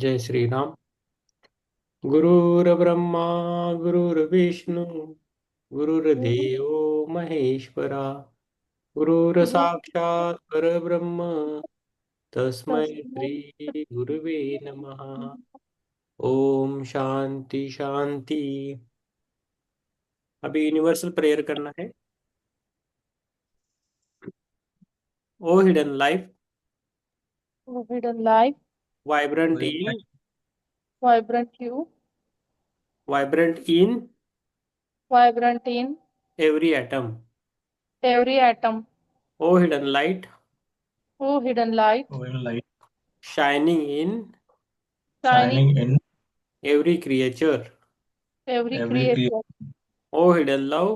जय श्री राम। गुरुर्ब्रह्मा गुरुर्विष्णु गुरुर्देव महेश्वरा गुरुर्साक्षात् परब्रह्म तस्मै श्री गुरुवे नमः। ओम शांति शांति। अभी यूनिवर्सल प्रेयर करना है। Oh hidden life Hidden life, vibrant in vibrant you, vibrant in vibrant in every atom. every atom. Oh hidden light Oh, hidden light, Oil light shining in shining shining in every creature. every every creature. creature. Oh hidden love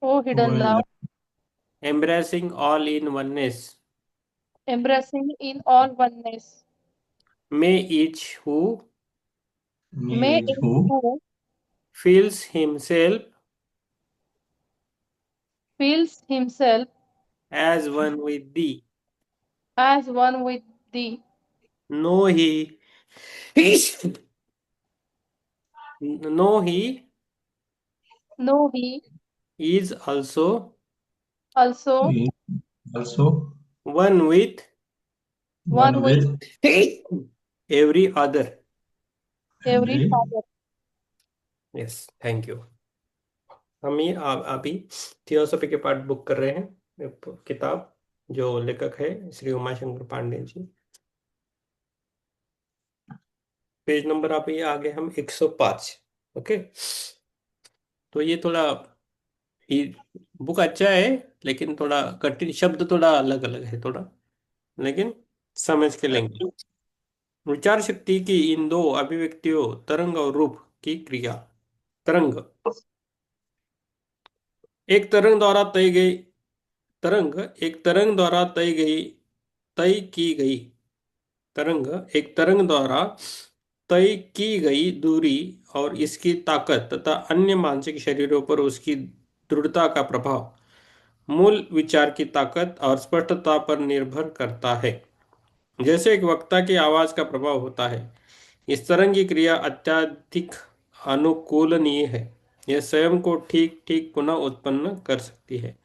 Oh, hidden Oil love, light embracing all in oneness. embracing in all oneness. May each who May me is each who who feels himself feels himself as one with thee, as one with thee, know he, know he know he is also also is also one with one one with with every other. every every other. Yes, thank you. हम ये अभी theosophy के part book कर रहे हैं। एक किताब जो लेखक है श्री उमाशंकर पांडे जी। पेज नंबर आप ये आगे हम 105। ओके, तो ये थोड़ा ये बुक अच्छा है, लेकिन थोड़ा कठिन शब्द थोड़ा अलग अलग है थोड़ा, लेकिन समझ के लेंगे। विचार शक्ति की इन दो अभिव्यक्तियों तरंग और रूप की क्रिया। तरंग एक तरंग द्वारा तय गई तरंग एक तरंग द्वारा तय की गई तरंग एक तरंग द्वारा तय की गई दूरी और इसकी ताकत तथा अन्य मानसिक शरीरों पर उसकी दृढ़ता का प्रभाव मूल विचार की ताकत और स्पष्टता पर निर्भर करता है। जैसे एक वक्ता की आवाज का प्रभाव होता है, इस तरह की क्रिया अत्यधिक अनुकूलनीय है। यह स्वयं को ठीक ठीक पुनः उत्पन्न कर सकती है।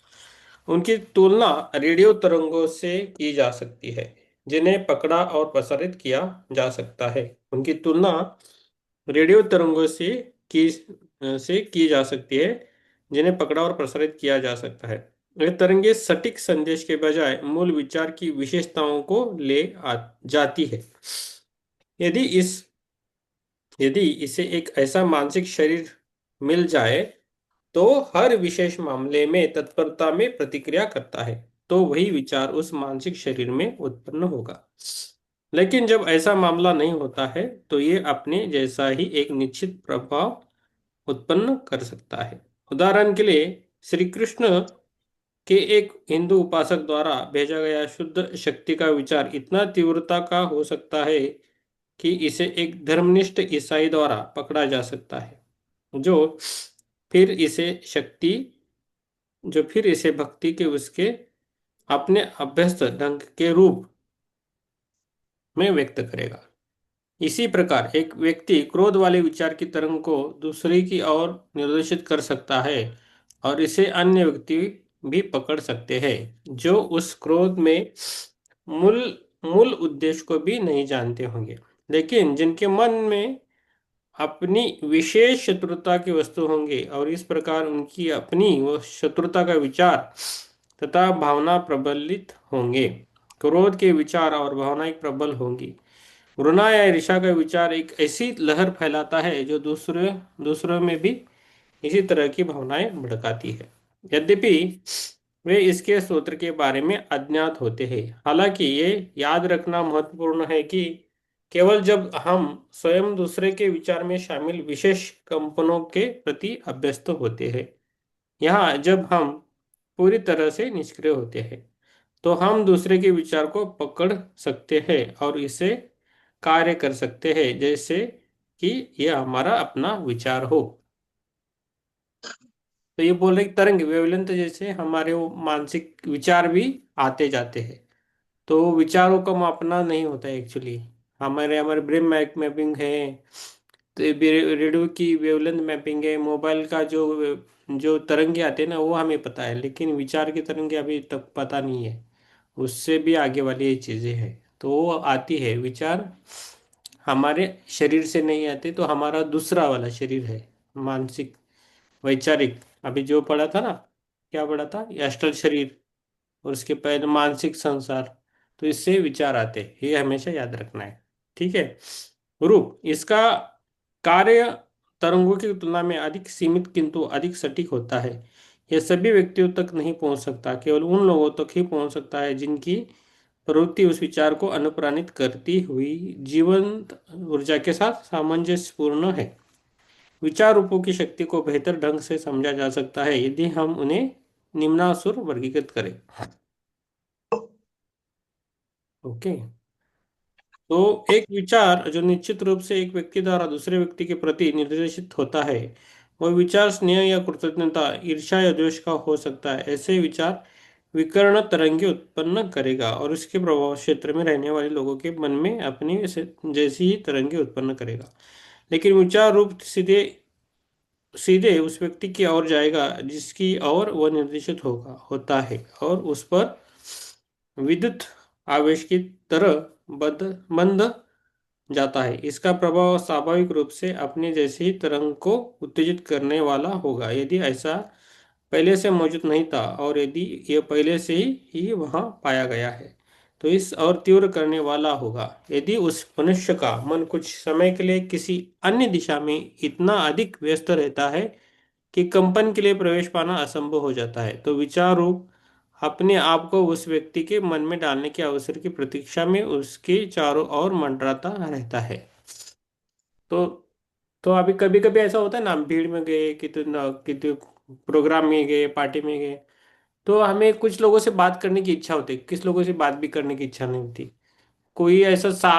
उनकी तुलना रेडियो तरंगों से की जा सकती है, जिन्हें पकड़ा और प्रसारित किया जा सकता है। उनकी तुलना रेडियो तरंगों से की जा सकती है, जिन्हें पकड़ा और प्रसारित किया जा सकता है। ये तरंगे सटीक संदेश के बजाय मूल विचार की विशेषताओं को जाती है। यदि इस यदि इसे एक ऐसा मानसिक शरीर मिल जाए तो हर विशेष मामले में तत्परता में प्रतिक्रिया करता है, तो वही विचार उस मानसिक शरीर में उत्पन्न होगा। लेकिन जब ऐसा मामला नहीं होता है तो ये अपने जैसा ही एक निश्चित प्रभाव उत्पन्न कर सकता है। उदाहरण के लिए श्री कृष्ण के एक हिंदू उपासक द्वारा भेजा गया शुद्ध शक्ति का विचार इतना तीव्रता का हो सकता है कि इसे एक धर्मनिष्ठ ईसाई द्वारा पकड़ा जा सकता है, जो फिर इसे शक्ति जो फिर इसे भक्ति के उसके अपने अभ्यस्त ढंग के रूप में व्यक्त करेगा। इसी प्रकार एक व्यक्ति क्रोध वाले विचार की तरंग को दूसरे की ओर निर्देशित कर सकता है, और इसे अन्य व्यक्ति भी पकड़ सकते हैं जो उस क्रोध में मूल मूल उद्देश्य को भी नहीं जानते होंगे, लेकिन जिनके मन में अपनी विशेष शत्रुता की वस्तु होंगे, और इस प्रकार उनकी अपनी वो शत्रुता का विचार तथा भावना प्रबलित होंगे। क्रोध के विचार और भावनाएं प्रबल होंगी। घृणा या ईर्ष्या का विचार एक ऐसी लहर फैलाता है जो दूसरों में भी इसी तरह की भावनाएं भड़काती है। यद्यपि वे इसके स्रोत के बारे में अज्ञात होते हैं। हालांकि ये याद रखना महत्वपूर्ण है कि केवल जब हम स्वयं दूसरे के विचार में शामिल विशेष कंपनों के प्रति अभ्यस्त होते हैं, यहाँ जब हम पूरी तरह से निष्क्रिय होते हैं, तो हम दूसरे के विचार को पकड़ सकते हैं और इसे कार्य कर सकते हैं जैसे कि यह हमारा अपना विचार हो। तो ये बोल रहे कि तरंग वेवलेंथ जैसे हमारे वो मानसिक विचार भी आते जाते हैं, तो विचारों को मापना नहीं होता है एक्चुअली। हमारे हमारे ब्रेन मैपिंग है, तो रेडियो की वेवलेंथ मैपिंग है, मोबाइल का जो जो तरंगे आते हैं ना वो हमें पता है, लेकिन विचार की तरंगे अभी तक पता नहीं है। उससे भी आगे वाली ये चीजें हैं। तो वो आती है विचार, हमारे शरीर से नहीं आते, तो हमारा दूसरा वाला शरीर है, मानसिक, वैचारिक। अभी जो पढ़ा था ना, क्या पढ़ा था, अष्टल शरीर, और उसके पहले मानसिक संसार। तो इससे विचार आते हैं, ये हमेशा याद रखना है। ठीक है। रूप, इसका कार्य तरंगों की तुलना में अधिक सीमित किंतु अधिक सटीक होता है। यह सभी व्यक्तियों तक नहीं पहुंच सकता, केवल उन लोगों तक ही पहुंच सकता है जिनकी प्रवृत्ति उस विचार को अनुप्राणित करती हुई जीवंत ऊर्जा के साथ सामंजस्यपूर्ण है। विचार रूपों की शक्ति को बेहतर ढंग से समझा जा सकता है यदि हम उन्हें निम्नासुर वर्गीकृत करें। ओके। तो एक विचार जो निश्चित रूप से एक व्यक्ति द्वारा दूसरे व्यक्ति के प्रति निर्देशित होता है, वह विचार स्नेह या कृतज्ञता, ईर्ष्या या द्वेष का हो सकता है। ऐसे विचार विकर्ण तरंगे उत्पन्न करेगा और उसके प्रभाव क्षेत्र में रहने वाले लोगों के मन में अपनी जैसी ही तरंगे उत्पन्न करेगा। लेकिन विचार रूप सीधे सीधे उस व्यक्ति की ओर जाएगा जिसकी ओर वह निर्देशित होता है, और उस पर विद्युत आवेश की तरह बंद जाता है। इसका प्रभाव स्वाभाविक रूप से अपने जैसे ही तरंग को उत्तेजित करने वाला होगा, यदि ऐसा पहले से मौजूद नहीं था और यदि यह पहले से ही वहां पाया गया है, तो इस और तीव्र करने वाला होगा। यदि उस मनुष्य का मन कुछ समय के लिए किसी अन्य दिशा में इतना अधिक व्यस्त रहता है कि कंपन के लिए प्रवेश पाना असंभव हो जाता है, तो विचार रूप अपने आप को उस व्यक्ति के मन में डालने के अवसर की प्रतीक्षा में उसके चारों ओर मंडराता रहता है। तो अभी कभी कभी ऐसा होता है ना, हम भीड़ में गए, कितने प्रोग्राम में गए, पार्टी में गए, तो हमें कुछ लोगों से बात करने की इच्छा होती है, किस लोगों से बात भी करने की इच्छा नहीं होती। कोई ऐसा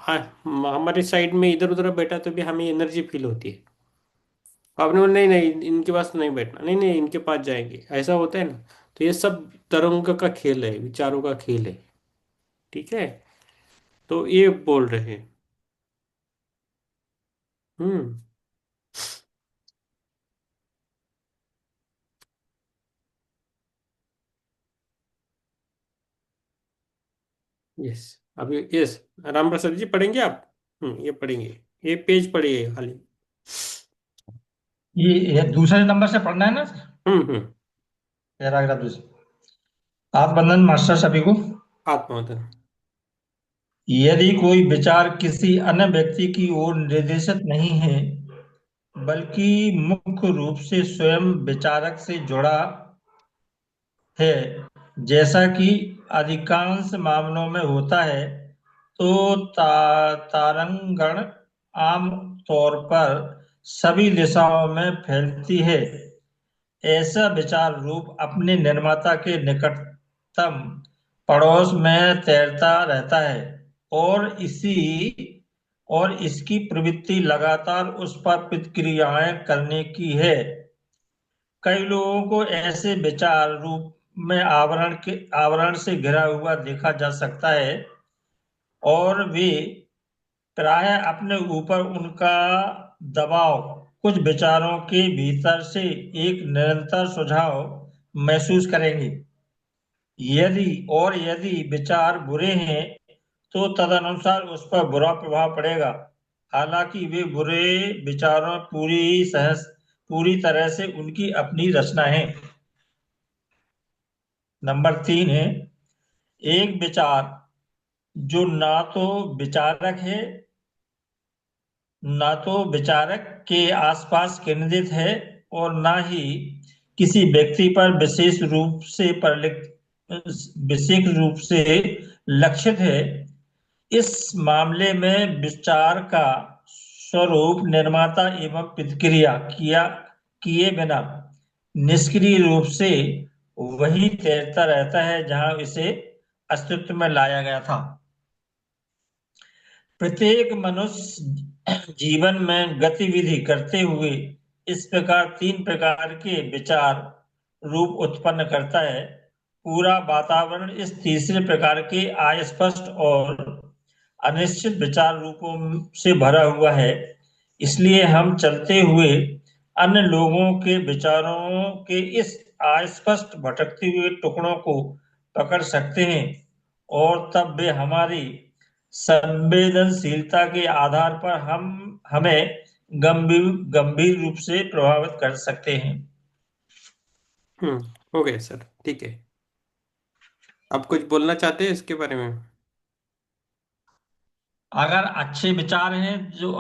हमारे साइड में इधर उधर बैठा तो भी हमें एनर्जी फील होती है। आपने बोला नहीं नहीं इनके पास नहीं बैठना, नहीं नहीं इनके पास जाएंगे, ऐसा होता है ना। तो ये सब तरंग का खेल है, विचारों का खेल है। ठीक है। तो ये बोल रहे हैं। हम्म। यस। अभी यस, राम प्रसाद जी पढ़ेंगे आप? ये पढ़ेंगे, ये पेज पढ़िए खाली। ये दूसरे नंबर से पढ़ना है ना सर? हम्म। पैराग्राफ दूसरा। आप बंधन मास्टर सभी को। आत्मवतन। यदि कोई विचार किसी अन्य व्यक्ति की ओर निर्देशित नहीं है, बल्कि मुख्य रूप से स्वयं विचारक से जुड़ा है, जैसा कि अधिकांश मामलों में होता है, तो तारंगण आम तौर पर सभी दिशाओं में फैलती है। ऐसा विचार रूप अपने निर्माता के निकटतम पड़ोस में तैरता रहता है, और इसी और इसकी प्रवृत्ति लगातार उस पर प्रतिक्रियाएं करने की है। कई लोगों को ऐसे विचार रूप में आवरण से घिरा हुआ देखा जा सकता है, और वे प्राय अपने ऊपर उनका दबाव कुछ विचारों के भीतर से एक निरंतर सुझाव महसूस करेंगे। यदि विचार बुरे हैं, तो तदनुसार उस पर बुरा प्रभाव पड़ेगा, हालांकि वे बुरे विचारों पूरी तरह से उनकी अपनी रचना है। नंबर 3 है, एक विचार जो ना तो विचारक के आसपास केंद्रित है, और ना ही किसी व्यक्ति पर विशेष रूप से लक्षित है। इस मामले में विचार का स्वरूप निर्माता एवं प्रतिक्रिया किए बिना निष्क्रिय रूप से वही तैरता रहता है जहां इसे अस्तित्व में लाया गया था। प्रत्येक मनुष्य जीवन में गतिविधि करते हुए इस प्रकार 3 प्रकार के विचार रूप उत्पन्न करता है। पूरा वातावरण इस तीसरे प्रकार के अस्पष्ट और अनिश्चित विचार रूपों से भरा हुआ है। इसलिए हम चलते हुए अन्य लोगों के विचारों के इस अस्पष्ट भटकते हुए टुकड़ों को पकड़ सकते हैं, और तब वे हमारी संवेदनशीलता के आधार पर हमें गंभीर गंभीर रूप से प्रभावित कर सकते हैं। हो गया सर, ठीक है। आप कुछ बोलना चाहते हैं इसके बारे में? अगर अच्छे विचार हैं, जो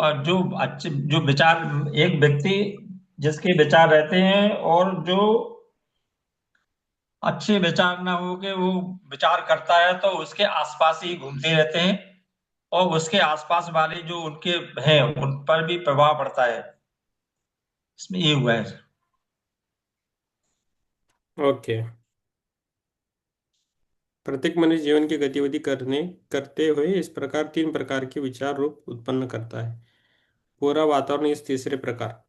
अच्छे जो विचार, एक व्यक्ति जिसके विचार रहते हैं और जो अच्छे विचार ना हो के वो विचार करता है, तो उसके आसपास ही घूमते रहते हैं और उसके आसपास वाले जो उनके हैं उन पर भी प्रभाव पड़ता है। इसमें ये हुआ है। ओके। प्रत्येक मनुष्य जीवन की गतिविधि करते हुए इस प्रकार 3 प्रकार के विचार रूप उत्पन्न करता है। पूरा वातावरण इस तीसरे प्रकार।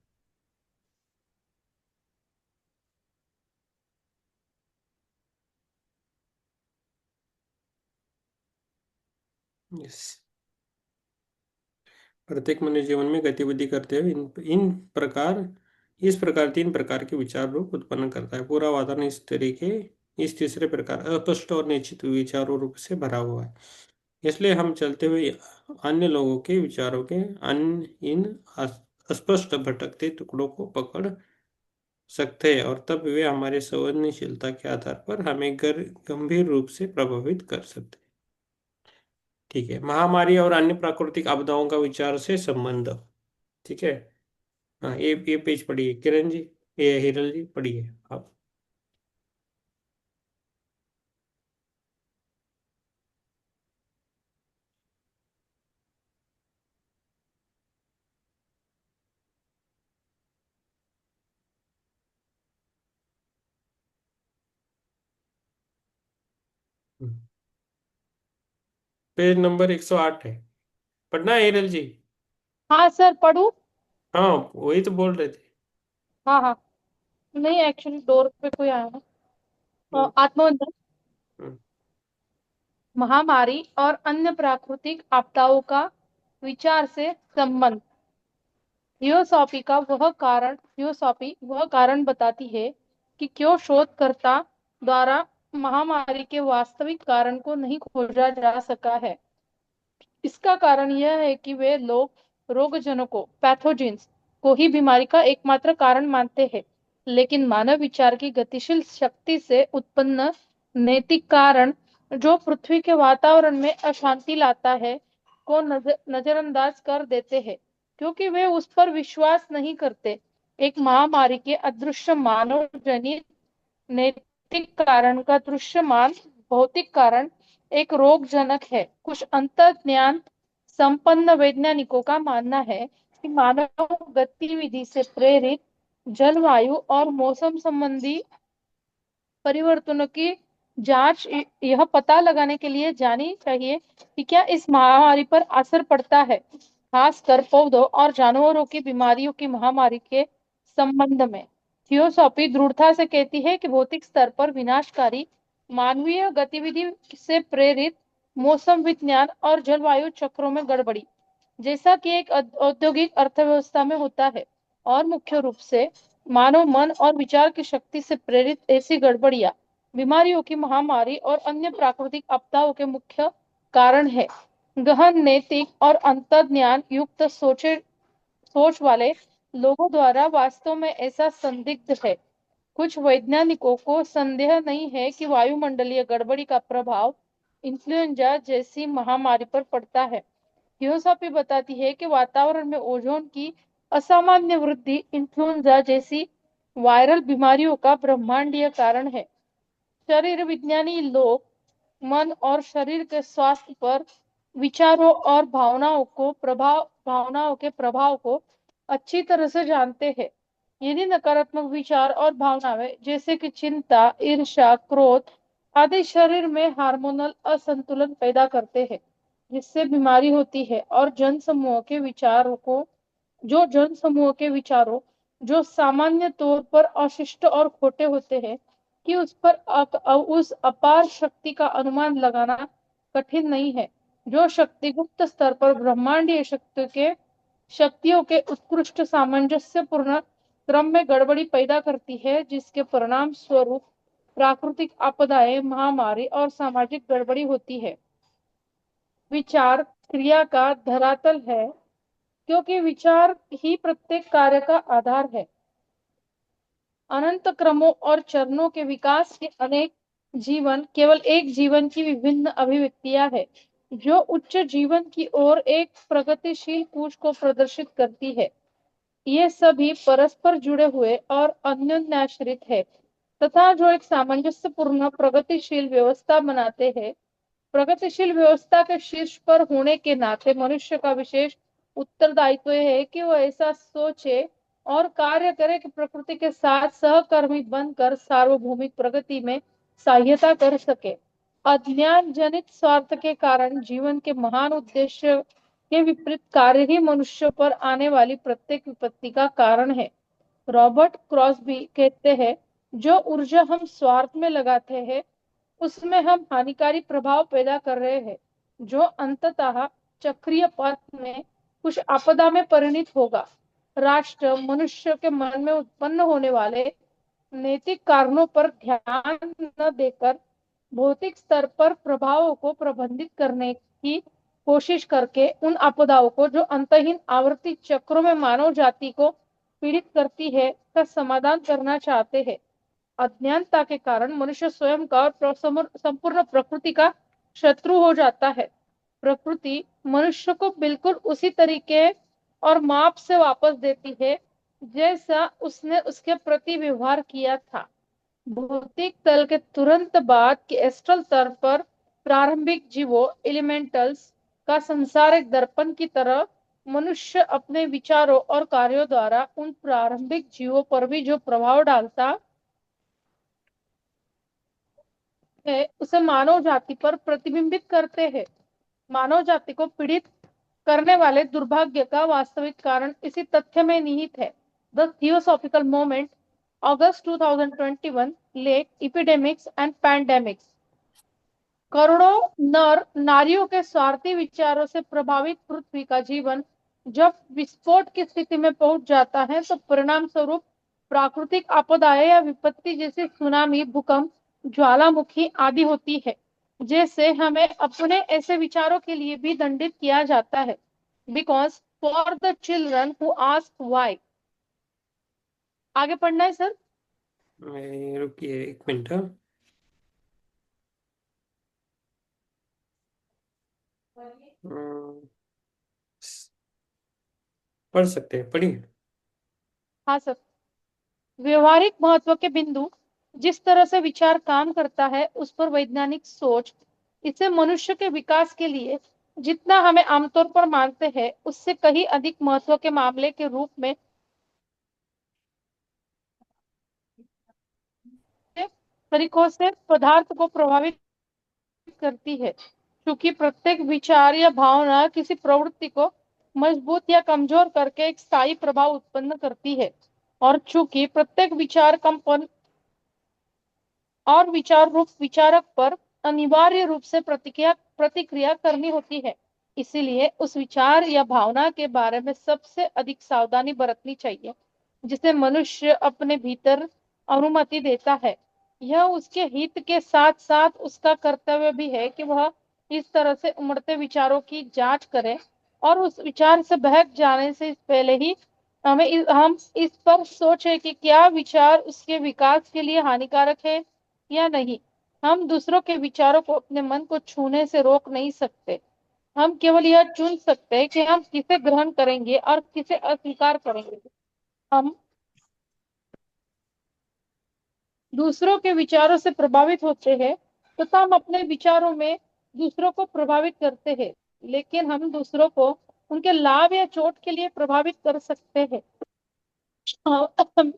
यस। प्रत्येक मनुष्य जीवन में गतिविधि करते हुए इस प्रकार 3 प्रकार के विचार रूप उत्पन्न करता है। पूरा वातावरण इस तीसरे प्रकार अस्पष्ट और निश्चित विचारों रूप से भरा हुआ है। इसलिए हम चलते हुए अन्य लोगों के विचारों के इन अस्पष्ट भटकते टुकड़ों को पकड़ सकते हैं, और तब वे हमारे संवेदनशीलता के आधार पर हमें गंभीर रूप से प्रभावित कर सकते हैं। ठीक है। महामारी और अन्य प्राकृतिक आपदाओं का विचार से संबंध। ठीक है। हाँ, ये पेज पढ़िए किरण जी, ये हिरल जी पढ़िए आप। पेज नंबर 108 है। पढ़ना है हिरल जी? हाँ सर, पढ़ू? हाँ, वही तो बोल रहे थे। हाँ हाँ। नहीं, एक्चुअली डोर पे कोई आया है। हम्म, आत्मवंदन। हम्म, महामारी और अन्य प्राकृतिक आपदाओं का विचार से संबंध। थियोसॉफी वह कारण बताती है कि क्यों शोधकर्ता द्वारा महामारी के वास्तविक कारण को नहीं खोजा जा सका है। इसका कारण यह है कि वे लोग रोगजनकों पैथोजेंस को ही बीमारी का एकमात्र कारण मानते हैं, लेकिन मानव विचार की गतिशील शक्ति से उत्पन्न नैतिक कारण, जो पृथ्वी के वातावरण में अशांति लाता है, को नजरअंदाज कर देते हैं, क्योंकि वे उस पर विश्वास नहीं करते। एक महामारी के अदृश्य मानव जनित नैतिक कारण का दृश्यमान भौतिक कारण एक रोगजनक है। कुछ अंतर्ज्ञान संपन्न वैज्ञानिकों का मानना है कि मानव गतिविधि से प्रेरित जलवायु और मौसम संबंधी परिवर्तनों की जांच यह पता लगाने के लिए जानी चाहिए कि क्या इस महामारी पर असर पड़ता है, खासकर पौधों और जानवरों की बीमारियों की महामारी के संबंध में। थियोसॉफी दृढ़ता से कहती है कि भौतिक स्तर पर विनाशकारी मानवीय गतिविधि से प्रेरित मौसम विज्ञान और जलवायु चक्रों में गड़बड़ी, जैसा कि एक औद्योगिक अर्थव्यवस्था में होता है, और मुख्य रूप से मानव मन और विचार की शक्ति से प्रेरित ऐसी गड़बड़ियां बीमारियों की महामारी और अन्य प्राकृतिक आपदाओं के मुख्य कारण है। गहन नैतिक और अंतर्ज्ञान युक्त सोच वाले लोगों द्वारा वास्तव में ऐसा संदिग्ध है। कुछ वैज्ञानिकों को संदेह नहीं है कि वायुमंडलीय गड़बड़ी का प्रभाव इन्फ्लुएंजा जैसी महामारी पर पड़ता है। थियोसॉफी बताती है कि वातावरण में ओजोन की असामान्य वृद्धि इन्फ्लुएंजा जैसी वायरल बीमारियों का ब्रह्मांडीय कारण है। शरीर विज्ञानी लोग मन और शरीर के स्वास्थ्य पर विचारों और भावनाओं के प्रभाव को अच्छी तरह से जानते हैं। यदि नकारात्मक विचार और भावनाएं जैसे कि चिंता, ईर्ष्या, क्रोध आदि शरीर में हार्मोनल असंतुलन पैदा करते हैं, जिससे बीमारी होती है, और जन समूह के विचारों जो सामान्य तौर पर अशिष्ट और खोटे होते हैं, कि उस अपार शक्ति का अनुमान लगाना कठिन नहीं है। जो शक्ति गुप्त स्तर पर ब्रह्मांडीय शक्तियों के उत्कृष्ट सामंजस्यपूर्ण क्रम में गड़बड़ी पैदा करती है, जिसके परिणाम स्वरूप प्राकृतिक आपदाएं, महामारी और सामाजिक गड़बड़ी होती है। विचार क्रिया का धरातल है, क्योंकि विचार ही प्रत्येक कार्य का आधार है। अनंत क्रमों और चरणों के विकास के अनेक जीवन केवल एक जीवन की विभिन्न अभिव्यक्तियां है, जो उच्च जीवन की ओर एक प्रगतिशील कूच को प्रदर्शित करती है। ये सभी परस्पर जुड़े हुए और अन्योन्याश्रित है, तथा जो एक सामंजस्यपूर्ण प्रगतिशील व्यवस्था बनाते हैं। प्रगतिशील व्यवस्था के शीर्ष पर होने के नाते मनुष्य का विशेष उत्तरदायित्व है कि वह ऐसा सोचे और कार्य करे कि प्रकृति के साथ सहकर्मी बनकर सार्वभौमिक प्रगति में सहायता कर सके। अज्ञान जनित स्वार्थ के कारण जीवन के महान उद्देश्य के विपरीत कार्य ही मनुष्य पर आने वाली प्रत्येक विपत्ति का कारण है। रॉबर्ट क्रॉसबी कहते हैं, जो ऊर्जा हम स्वार्थ में लगाते हैं, उसमें हम हानिकारी प्रभाव पैदा कर रहे हैं, जो अंततः चक्रीय पथ में कुछ आपदा में परिणित होगा। राष्ट्र मनुष्य के मन में उत्पन्न होने वाले नैतिक कारणों पर ध्यान न देकर भौतिक स्तर पर प्रभावों को प्रबंधित करने की कोशिश करके उन आपदाओं को, जो अंतहीन आवर्ती चक्रों में मानव जाति को पीड़ित करती है, का समाधान करना चाहते हैं। अज्ञानता के कारण मनुष्य स्वयं का और संपूर्ण प्रकृति का शत्रु हो जाता है। प्रकृति मनुष्य को बिल्कुल उसी तरीके और माप से वापस देती है, जैसा उसने उसके प्रति व्यवहार किया था। भौतिक तल के तुरंत बाद के एस्ट्रल स्तर पर प्रारंभिक जीवों एलिमेंटल्स का संसार एक दर्पण की तरह मनुष्य अपने विचारों और कार्यों द्वारा उन प्रारंभिक जीवों पर भी जो प्रभाव डालता है, उसे मानव जाति पर प्रतिबिंबित करते हैं। मानव जाति को पीड़ित करने वाले दुर्भाग्य का वास्तविक कारण इसी तथ्य में निहित है। The theosophical moment, August 2021, lake epidemics and pandemics. करोड़ों नर नारियों के स्वार्थी विचारों से प्रभावित पृथ्वी का जीवन जब विस्फोट की स्थिति में पहुंच जाता है, तो परिणाम स्वरूप प्राकृतिक आपदाएं या विपत्ति जैसे सुनामी, भूकंप, ज्वालामुखी आदि होती है, जैसे हमें अपने ऐसे विचारों के लिए भी दंडित किया जाता है। Because for the children who ask why. आगे पढ़ना है सर। रुकिए एक मिनट। हम्म, पढ़ सकते हैं, पढ़िए। हाँ सर। व्यवहारिक महत्व के बिंदु, जिस तरह से विचार काम करता है उस पर वैज्ञानिक सोच, इसे मनुष्य के विकास के लिए जितना हमें आमतौर पर मानते हैं, उससे कहीं अधिक महत्व के मामले के रूप में तरीकों से पदार्थ को प्रभावित करती है। क्योंकि प्रत्येक विचार या भावना किसी प्रवृत्ति को मजबूत या कमजोर करके एक स्थायी प्रभाव उत्पन्न करती है, और चूंकि प्रत्येक विचार कंपन और विचार रूप विचारक पर अनिवार्य रूप से प्रतिक्रिया करनी होती है, इसीलिए उस विचार या भावना के बारे में सबसे अधिक सावधानी बरतनी चाहिए, जिसे मनुष्य अपने भीतर अनुमति देता है। यह उसके हित के साथ साथ उसका कर्तव्य भी है कि वह इस तरह से उमड़ते विचारों की जांच करे, और उस विचार से बहक जाने से पहले ही हम इस पर सोचे कि क्या विचार उसके विकास के लिए हानिकारक है या नहीं। हम दूसरों के विचारों को अपने मन को छूने से रोक नहीं सकते। हम केवल यह चुन सकते हैं कि हम किसे ग्रहण करेंगे और किसे अस्वीकार करेंगे। हम दूसरों के विचारों से प्रभावित होते हैं, तथा हम अपने विचारों में दूसरों को प्रभावित करते हैं, लेकिन हम दूसरों को उनके लाभ या चोट के लिए प्रभावित कर सकते हैं। हम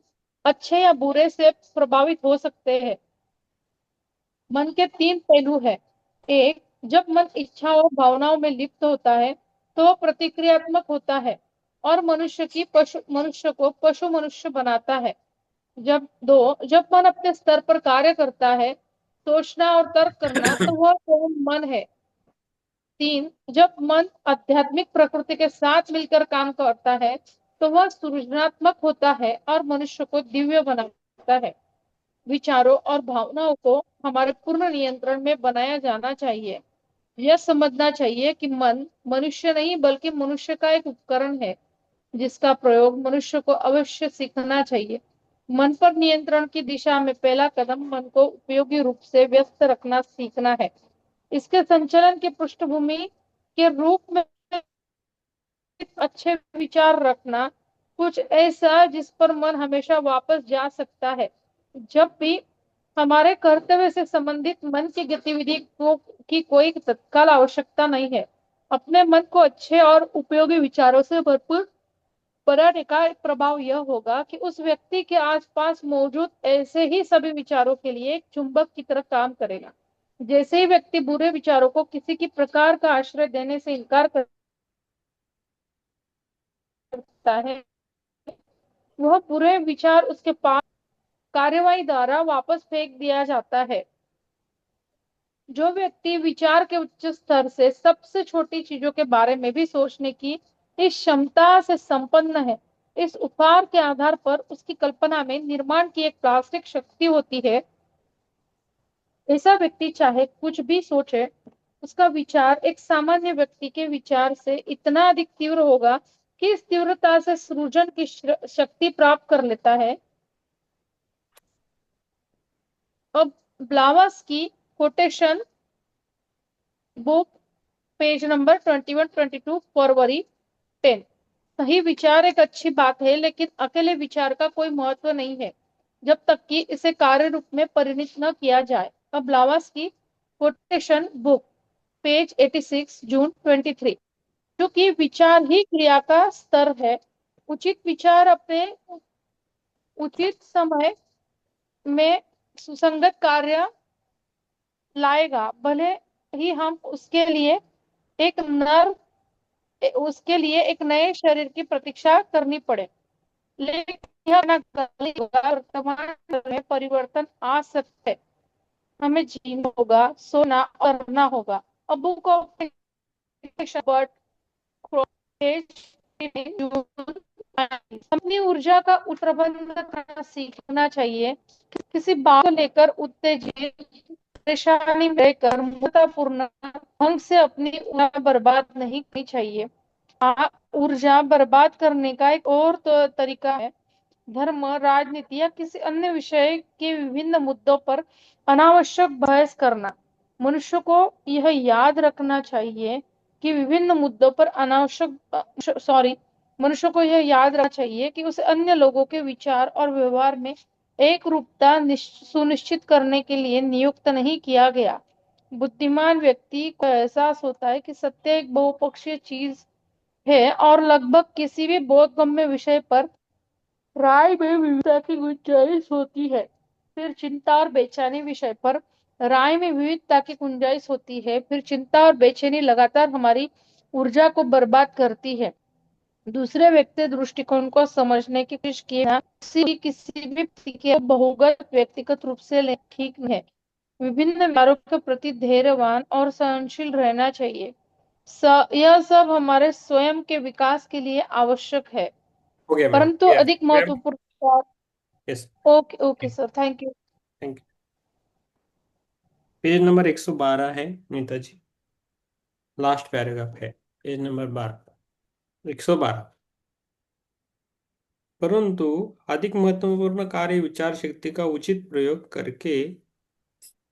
अच्छे या बुरे से प्रभावित हो सकते हैं। मन के तीन पहलू हैं। एक, जब मन इच्छाओं और भावनाओं में लिप्त होता है, तो वह प्रतिक्रियात्मक होता है और मनुष्य को पशु मनुष्य बनाता है। जब मन अपने स्तर पर कार्य करता है, सोचना और तर्क करना, तो वह स्वयं मन है। 3, जब मन आध्यात्मिक प्रकृति के साथ मिलकर काम करता है तो वह सृजनात्मक होता है और मनुष्य को दिव्य बनाता है। विचारों और भावनाओं को हमारे पूर्ण नियंत्रण में बनाया जाना चाहिए। यह समझना चाहिए कि मन मनुष्य नहीं बल्कि मनुष्य का एक उपकरण है जिसका प्रयोग मनुष्य को अवश्य सीखना चाहिए। मन पर नियंत्रण की दिशा में पहला कदम मन को उपयोगी रूप से व्यस्त रखना सीखना है। इसके संचालन की पृष्ठभूमि के रूप में अच्छे विचार रखना, कुछ ऐसा जिस पर मन हमेशा वापस जा सकता है। जब भी हमारे कर्तव्य से संबंधित मन की गतिविधि की कोई तत्काल आवश्यकता नहीं है। अपने मन को अच्छे और उपयोगी विचारों से भरपूर बनाने का एक प्रभाव यह होगा कि उस व्यक्ति के आसपास मौजूद ऐसे ही सभी विचारों के लिए एक चुंबक की तरह काम करेगा। जैसे ही व्यक्ति बुरे विचारों को किसी की प्रकार का आश्रय देने से इनकार करता है, वह बुरे विचार उसके पास कार्यवाही द्वारा वापस फेंक दिया जाता है। जो व्यक्ति विचार के उच्च स्तर से सबसे छोटी चीजों के बारे में भी सोचने की इस क्षमता से संपन्न है, इस उपहार के आधार पर उसकी कल्पना में निर्माण की एक प्लास्टिक शक्ति होती है। ऐसा व्यक्ति चाहे कुछ भी सोचे, उसका विचार एक सामान्य व्यक्ति के विचार से इतना अधिक तीव्र होगा कि इस तीव्रता से सृजन की शक्ति प्राप्त कर लेता है। अब Blavatsky quotation book page number 21-22 फरवरी 10। सही विचार एक अच्छी बात है लेकिन अकेले विचार का कोई महत्व नहीं है जब तक कि इसे कार्य रूप में परिणत न किया जाए। अब ब्लावात्स्की कोटेशन बुक पेज 86 जून 23। क्योंकि विचार ही क्रिया का स्तर है, उचित विचार अपने उचित समय में सुसंगत कार्य लाएगा, भले ही हम उसके लिए एक नए शरीर की प्रतीक्षा करनी पड़े। लेकिन यह ना गलत होगा, वर्तमान में परिवर्तन आ सकते हैं। हमें जीना होगा, सोना और करना होगा। अब बुक ऑफ बर्ट अपनी ऊर्जा का प्रबंधन करना सीखना चाहिए। किसी बात को लेकर उत्तेजित परेशानी में रहकर मूर्खतापूर्ण ढंग से अपनी ऊर्जा बर्बाद नहीं करनी चाहिए। ऊर्जा बर्बाद करने का एक और तरीका है धर्म, राजनीति या किसी अन्य विषय के विभिन्न मुद्दों पर अनावश्यक बहस करना। मनुष्य को यह याद रखना चाहिए कि विभिन्न मुद्दों पर मनुष्य को यह याद रखना चाहिए कि उसे अन्य लोगों के विचार और व्यवहार में एक रूपता सुनिश्चित करने के लिए नियुक्त नहीं किया गया। बुद्धिमान व्यक्ति को एहसास होता है कि सत्य एक बहुपक्षीय चीज है और लगभग किसी भी बोधगम्य विषय पर राय में विविधता की गुंजाइश होती है। फिर चिंता और बेचैनी विषय पर राय में विविधता की गुंजाइश होती है। फिर चिंता और बेचैनी लगातार हमारी ऊर्जा को बर्बाद करती है। दूसरे व्यक्ति दृष्टिकोण को समझने की कोशिश किए बिना किसी भी व्यक्ति के बहुगत व्यक्तिगत रूप से ठीक नहीं है। विभिन्न विचारों के प्रति धैर्यवान और सहनशील रहना चाहिए। यह सब हमारे स्वयं के विकास के लिए आवश्यक है। हो गया मैम, परंतु यस अधिक मैम, महत्वपूर्ण। Yes. Okay okay sir, thank you. Thank you. Page number 112 है नीता जी, लास्ट पैराग्राफ है, पेज नंबर 12, 112। परंतु अधिक महत्वपूर्ण कार्य विचार शक्ति का उचित प्रयोग करके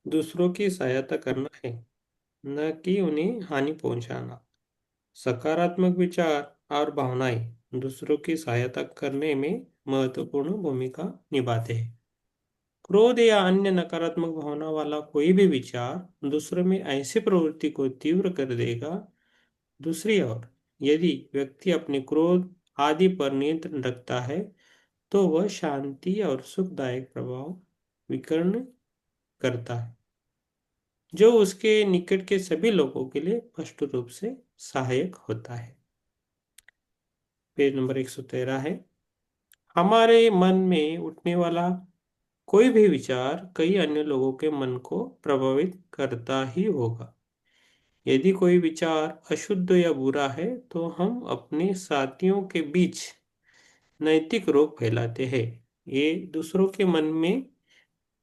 दूसरों की सहायता करना है, न कि उन्हें हानि पहुंचाना। सकारात्मक विचार और भावनाएं दूसरों की सहायता करने में महत्वपूर्ण भूमिका निभाते हैं। क्रोध या अन्य नकारात्मक भावना वाला कोई भी विचार दूसरों में ऐसी प्रवृत्ति को तीव्र कर देगा। दूसरी ओर, यदि व्यक्ति अपने क्रोध आदि पर नियंत्रण रखता है तो वह शांति और सुखदायक प्रभाव विकीर्ण करता है, जो उसके निकट के सभी लोगों के लिए स्पष्ट रूप से सहायक होता है। पेज नंबर 113 है। हमारे मन में उठने वाला कोई भी विचार कई अन्य लोगों के मन को प्रभावित करता ही होगा। यदि कोई विचार अशुद्ध या बुरा है तो हम अपने साथियों के बीच नैतिक रोग फैलाते हैं। ये दूसरों के मन में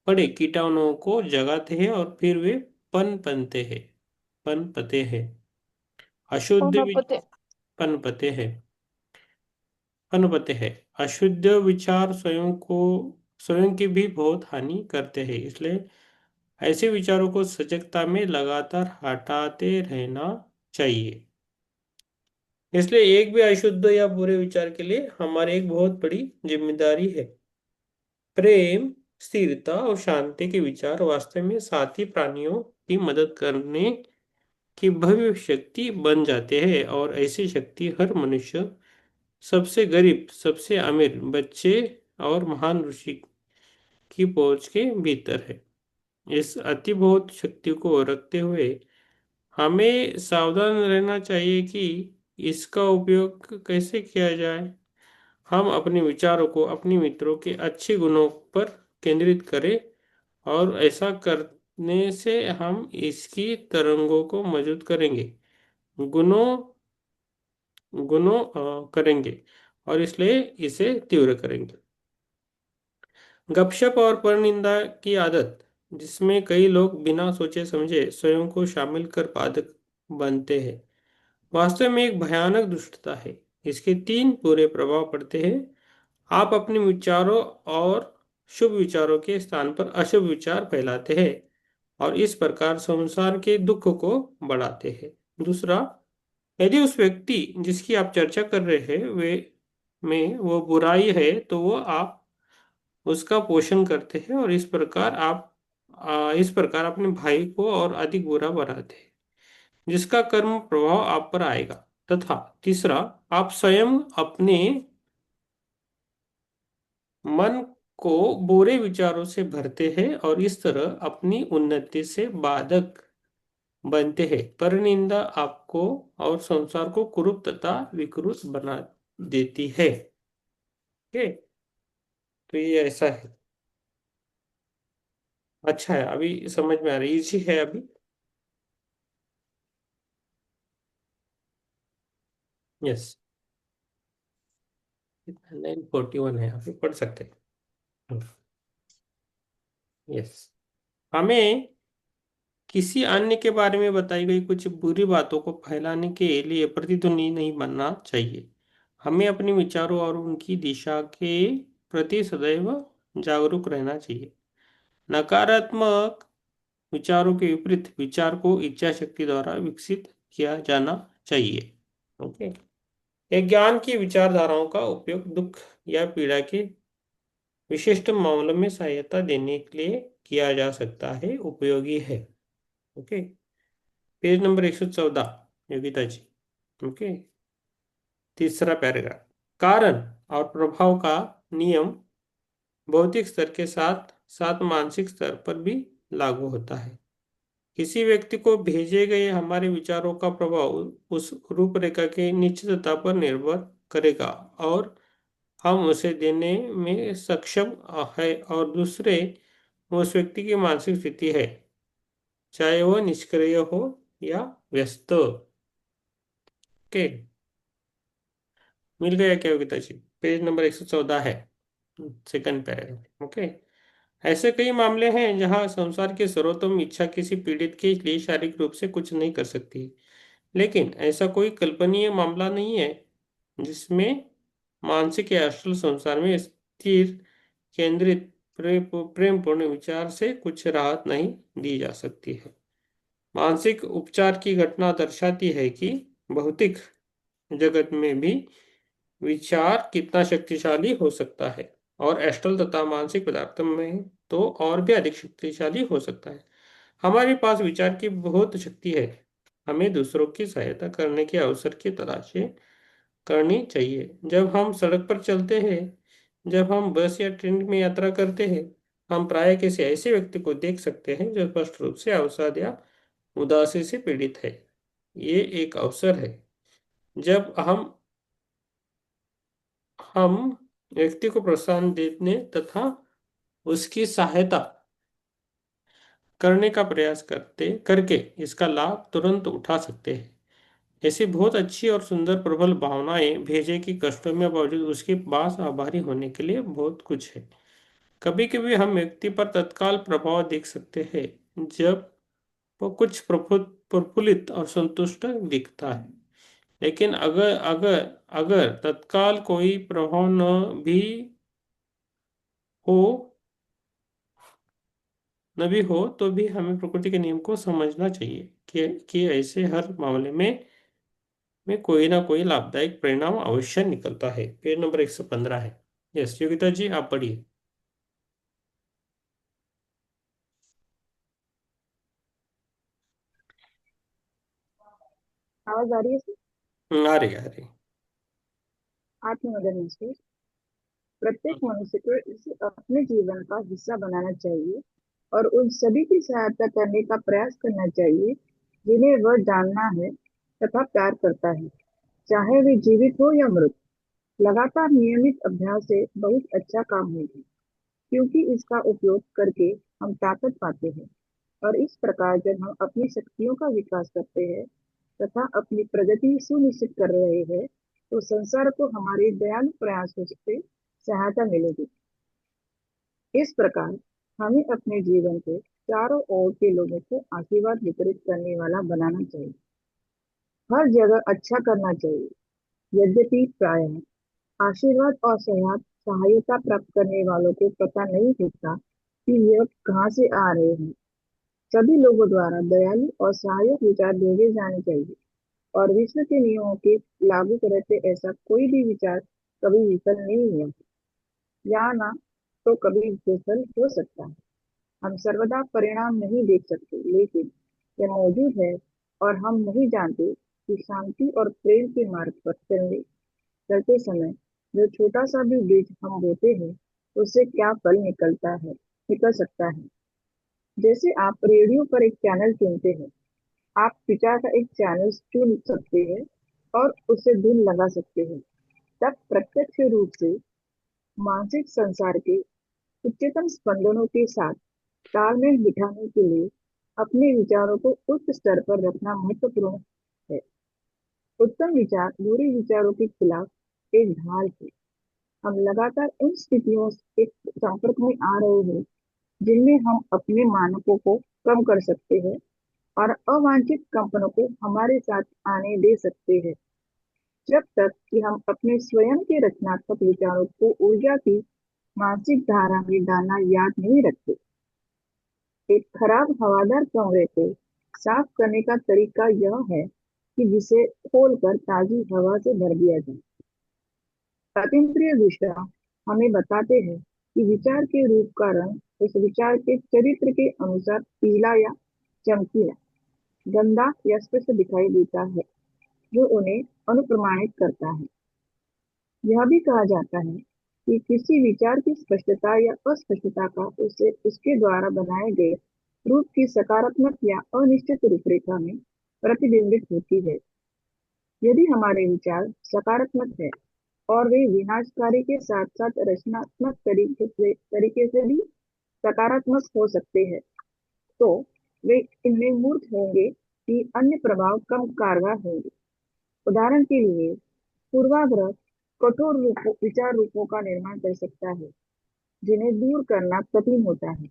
पड़े कीटाणुओं को जगाते हैं और फिर वे पनपते हैं पनपते हैं अशुद्ध कौन वि- पते? पनपते हैं पनपते हैं। अशुद्ध विचार स्वयं की भी बहुत हानि करते हैं, इसलिए ऐसे विचारों को सजगता में लगातार हटाते रहना चाहिए। इसलिए एक भी अशुद्ध या बुरे विचार के लिए हमारी एक बहुत बड़ी जिम्मेदारी है। प्रेम, स्थिरता और शांति के विचार वास्तव में साथी प्राणियों की मदद करने की भव्य शक्ति बन जाते हैं, और ऐसी शक्ति हर मनुष्य, सबसे गरीब, सबसे अमीर, बच्चे और महान ऋषि की पहुंच के भीतर है। इस अतिभौत शक्ति को रखते हुए हमें सावधान रहना चाहिए कि इसका उपयोग कैसे किया जाए। हम अपने विचारों को अपने मित्रों के अच्छे गुणों पर केंद्रित करें, और ऐसा करने से हम इसकी तरंगों को मजबूत करेंगे, गुणों गुणों करेंगे, और इसलिए इसे तीव्र करेंगे। गपशप और परनिंदा की आदत, जिसमें कई लोग बिना सोचे समझे स्वयं को शामिल कर बाधक बनते हैं, वास्तव में एक भयानक दुष्टता है। इसके तीन बुरे प्रभाव पड़ते हैं। आप अपने विचारों और शुभ विचारों के स्थान पर अशुभ विचार फैलाते हैं, और इस प्रकार संसार के दुख को बढ़ाते हैं। दूसरा, यदि उस व्यक्ति जिसकी आप चर्चा कर रहे हैं वे में वो बुराई है, तो वो आप उसका पोषण करते हैं, और इस प्रकार अपने भाई को और अधिक बुरा बनाते हैं, जिसका कर्म प्रभाव आप पर आएगा। तथा तीसरा, आप स्वयं अपने मन को बुरे विचारों से भरते हैं, और इस तरह अपनी उन्नति से बाधक बनते हैं। परनिंदा आपको और संसार को कुरूप तथा विकृत बना देती है। ओके, तो ये ऐसा है। अच्छा है, अभी समझ में आ रही, इजी है अभी। यस, 941 है, अभी पढ़ सकते हैं। यस, हमें किसी अन्य के बारे में बताई गई कुछ बुरी बातों को फैलाने के लिए प्रतिध्वनि नहीं बनना चाहिए। हमें अपने विचारों और उनकी दिशा के प्रति सदैव जागरूक रहना चाहिए। नकारात्मक विचारों के विपरीत विचार को इच्छा शक्ति द्वारा विकसित किया जाना चाहिए। ओके, एक ज्ञान की विचारधाराओं का उपयोग दुख या पीड़ा के विशिष्ट मामलों में सहायता देने के लिए किया जा सकता है, उपयोगी है। ओके, पेज नंबर 114, योगिता जी। ओके, तीसरा पैराग्राफ, कारण और प्रभाव का नियम भौतिक स्तर के साथ साथ मानसिक स्तर पर भी लागू होता है। किसी व्यक्ति को भेजे गए हमारे विचारों का प्रभाव उस रूपरेखा की निश्चितता पर निर्भर करेगा, और हम उसे देने में सक्षम है, और दूसरे उस व्यक्ति की मानसिक स्थिति है, चाहे वह निष्क्रिय हो या व्यस्त। ओके, मिल गया क्या योगिता जी? पेज नंबर 114 है, सेकंड पैराग्राफ। ओके, ऐसे कई मामले हैं जहां संसार की सर्वोत्तम इच्छा किसी पीड़ित के लिए शारीरिक रूप से कुछ नहीं कर सकती, लेकिन ऐसा कोई कल्पनीय मामला नहीं है जिसमें मानसिक या असल संसार में स्थिर, केंद्रित, प्रेमपूर्ण विचार से कुछ राहत नहीं दी जा सकती है। मानसिक उपचार की घटना दर्शाती है कि भौतिक जगत में भी विचार कितना शक्तिशाली हो सकता है, और एस्ट्रल तथा मानसिक पदार्थ में तो और भी अधिक शक्तिशाली हो सकता है। हमारे पास विचार की बहुत शक्ति है। हमें दूसरों की सहायता करने के अवसर की तलाश करनी चाहिए। जब हम सड़क पर चलते हैं, जब हम बस या ट्रेन में यात्रा करते हैं, हम प्राय किसी ऐसे व्यक्ति को देख सकते हैं जो स्पष्ट रूप से अवसाद या उदासी से पीड़ित है। ये एक अवसर है जब हम व्यक्ति को प्रोत्साहन देने तथा उसकी सहायता करने का प्रयास करते करके इसका लाभ तुरंत उठा सकते हैं। ऐसी बहुत अच्छी और सुंदर प्रबल भावनाएं भेजे कि कष्टों में बावजूद उसके पास आभारी होने के लिए बहुत कुछ है। कभी कभी हम व्यक्ति पर तत्काल प्रभाव देख सकते हैं जब वो कुछ प्रफुल्लित और संतुष्ट दिखता है। लेकिन अगर अगर अगर तत्काल कोई प्रभाव हो न भी हो तो भी हमें प्रकृति के नियम को समझना चाहिए कि ऐसे हर मामले में कोई ना कोई लाभदायक परिणाम अवश्य निकलता है। पेज नंबर 115 है। यस योगिता जी, आप पढ़िए। आवाज आ रही है सर? आ रही आ रही। आत्ममदन महसूस। प्रत्येक मनुष्य को इसे अपने जीवन का हिस्सा बनाना चाहिए और उन सभी की सहायता करने का प्रयास करना चाहिए जिन्हें वह जानना है तथा प्यार करता है, चाहे वे जीवित हो या मृत। लगातार नियमित अभ्यास से बहुत अच्छा काम होगा, क्योंकि इसका उपयोग करके हम ताकत पाते हैं और इस प्रकार जब हम अपनी शक्तियों का विकास करते हैं तथा अपनी प्रगति सुनिश्चित कर रहे हैं, तो संसार को हमारे दयालु प्रयासों से सहायता मिलेगी। इस प्रकार हमें अपने जीवन को चारों ओर के लोगों को आशीर्वाद वितरित करने वाला बनाना चाहिए। हर जगह अच्छा करना चाहिए। यद्यपि प्रायः आशीर्वाद और सहायता प्राप्त करने वालों को पता नहीं होता कि यह कहाँ से आ रहे हैं। सभी लोगों द्वारा दयालु और सहायक विचार भेजे जाने चाहिए और विश्व के नियमों के लागू करते ऐसा कोई भी विचार कभी विफल नहीं हुआ या ना तो कभी विफल हो सकता है। हम सर्वदा परिणाम नहीं देख सकते, लेकिन यह मौजूद है और हम नहीं जानते कि शांति और प्रेम के मार्ग पर चलते समय जो छोटा सा भी बीज हम बोते हैं, उससे क्या फल निकल सकता है। जैसे आप रेडियो पर एक चैनल चुनते हैं, आप पिता का एक चैनल चुन सकते हैं और उसे धुन लगा सकते हैं। तब प्रत्यक्ष रूप से मानसिक संसार के उच्चतम स्पंदनों के साथ तालमेल बिठाने के लिए अपने विचारों को उच्च स्तर पर रखना महत्वपूर्ण है। उत्तम विचार बुरे विचारों के खिलाफ एक ढाल है। हम लगातार उन स्थितियों के संपर्क में आ रहे हैं जिनमें हम अपने मानकों को कम कर सकते हैं और अवांछित कंपनों को हमारे साथ आने दे सकते हैं। जब तक कि हम अपने स्वयं के रचनात्मक विचारों को ऊर्जा की मानसिक धारा में डालना याद नहीं रखते। एक खराब हवादार कमरे को साफ करने का तरीका यह है कि जिसे खोलकर ताजी हवा से भर दिया जाए। अतीन्द्रिय दिशा हमें बताते हैं कि विचार के रूप का रंग उस विचार के चरित्र के अनुसार पीला या चमकीला, गंदा या स्पष्ट दिखाई देता है, जो उन्हें अनुप्रमाणित करता है। यह भी कहा जाता है कि किसी विचार की स्पष्टता या अस्पष्टता का उसे उसके द्वारा बनाए गए रूप की सकारात्मक या अनिश्चित रूपरेखा में प्रतिबिंबित होती है। यदि हमारे विचार सकारात्मक है और वे विनाशकारी के साथ साथ रचनात्मक तरीके से भी सकारात्मक हो सकते हैं, तो वे इनमें मूर्त होंगे कि अन्य प्रभाव कम कारगर होंगे। उदाहरण के लिए, पूर्वाग्रह कठोर विचार रूपों का निर्माण कर सकता है जिन्हें दूर करना कठिन होता है।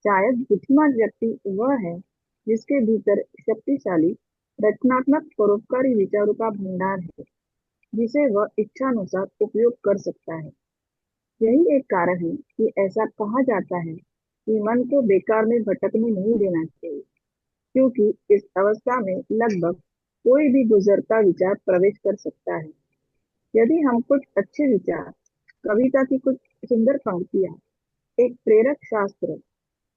शायद बुद्धिमान व्यक्ति वह है जिसके भीतर शक्तिशाली रचनात्मक परोपकारी विचारों का भंडार है, जिसे वह इच्छानुसार उपयोग कर सकता है। यही एक कारण है कि ऐसा कहा जाता है कि मन को बेकार में भटकने नहीं देना चाहिए, क्योंकि इस अवस्था में लगभग कोई भी गुजरता विचार प्रवेश कर सकता है। यदि हम कुछ अच्छे विचार, कविता की कुछ सुंदर पंक्तियां, एक प्रेरक शास्त्र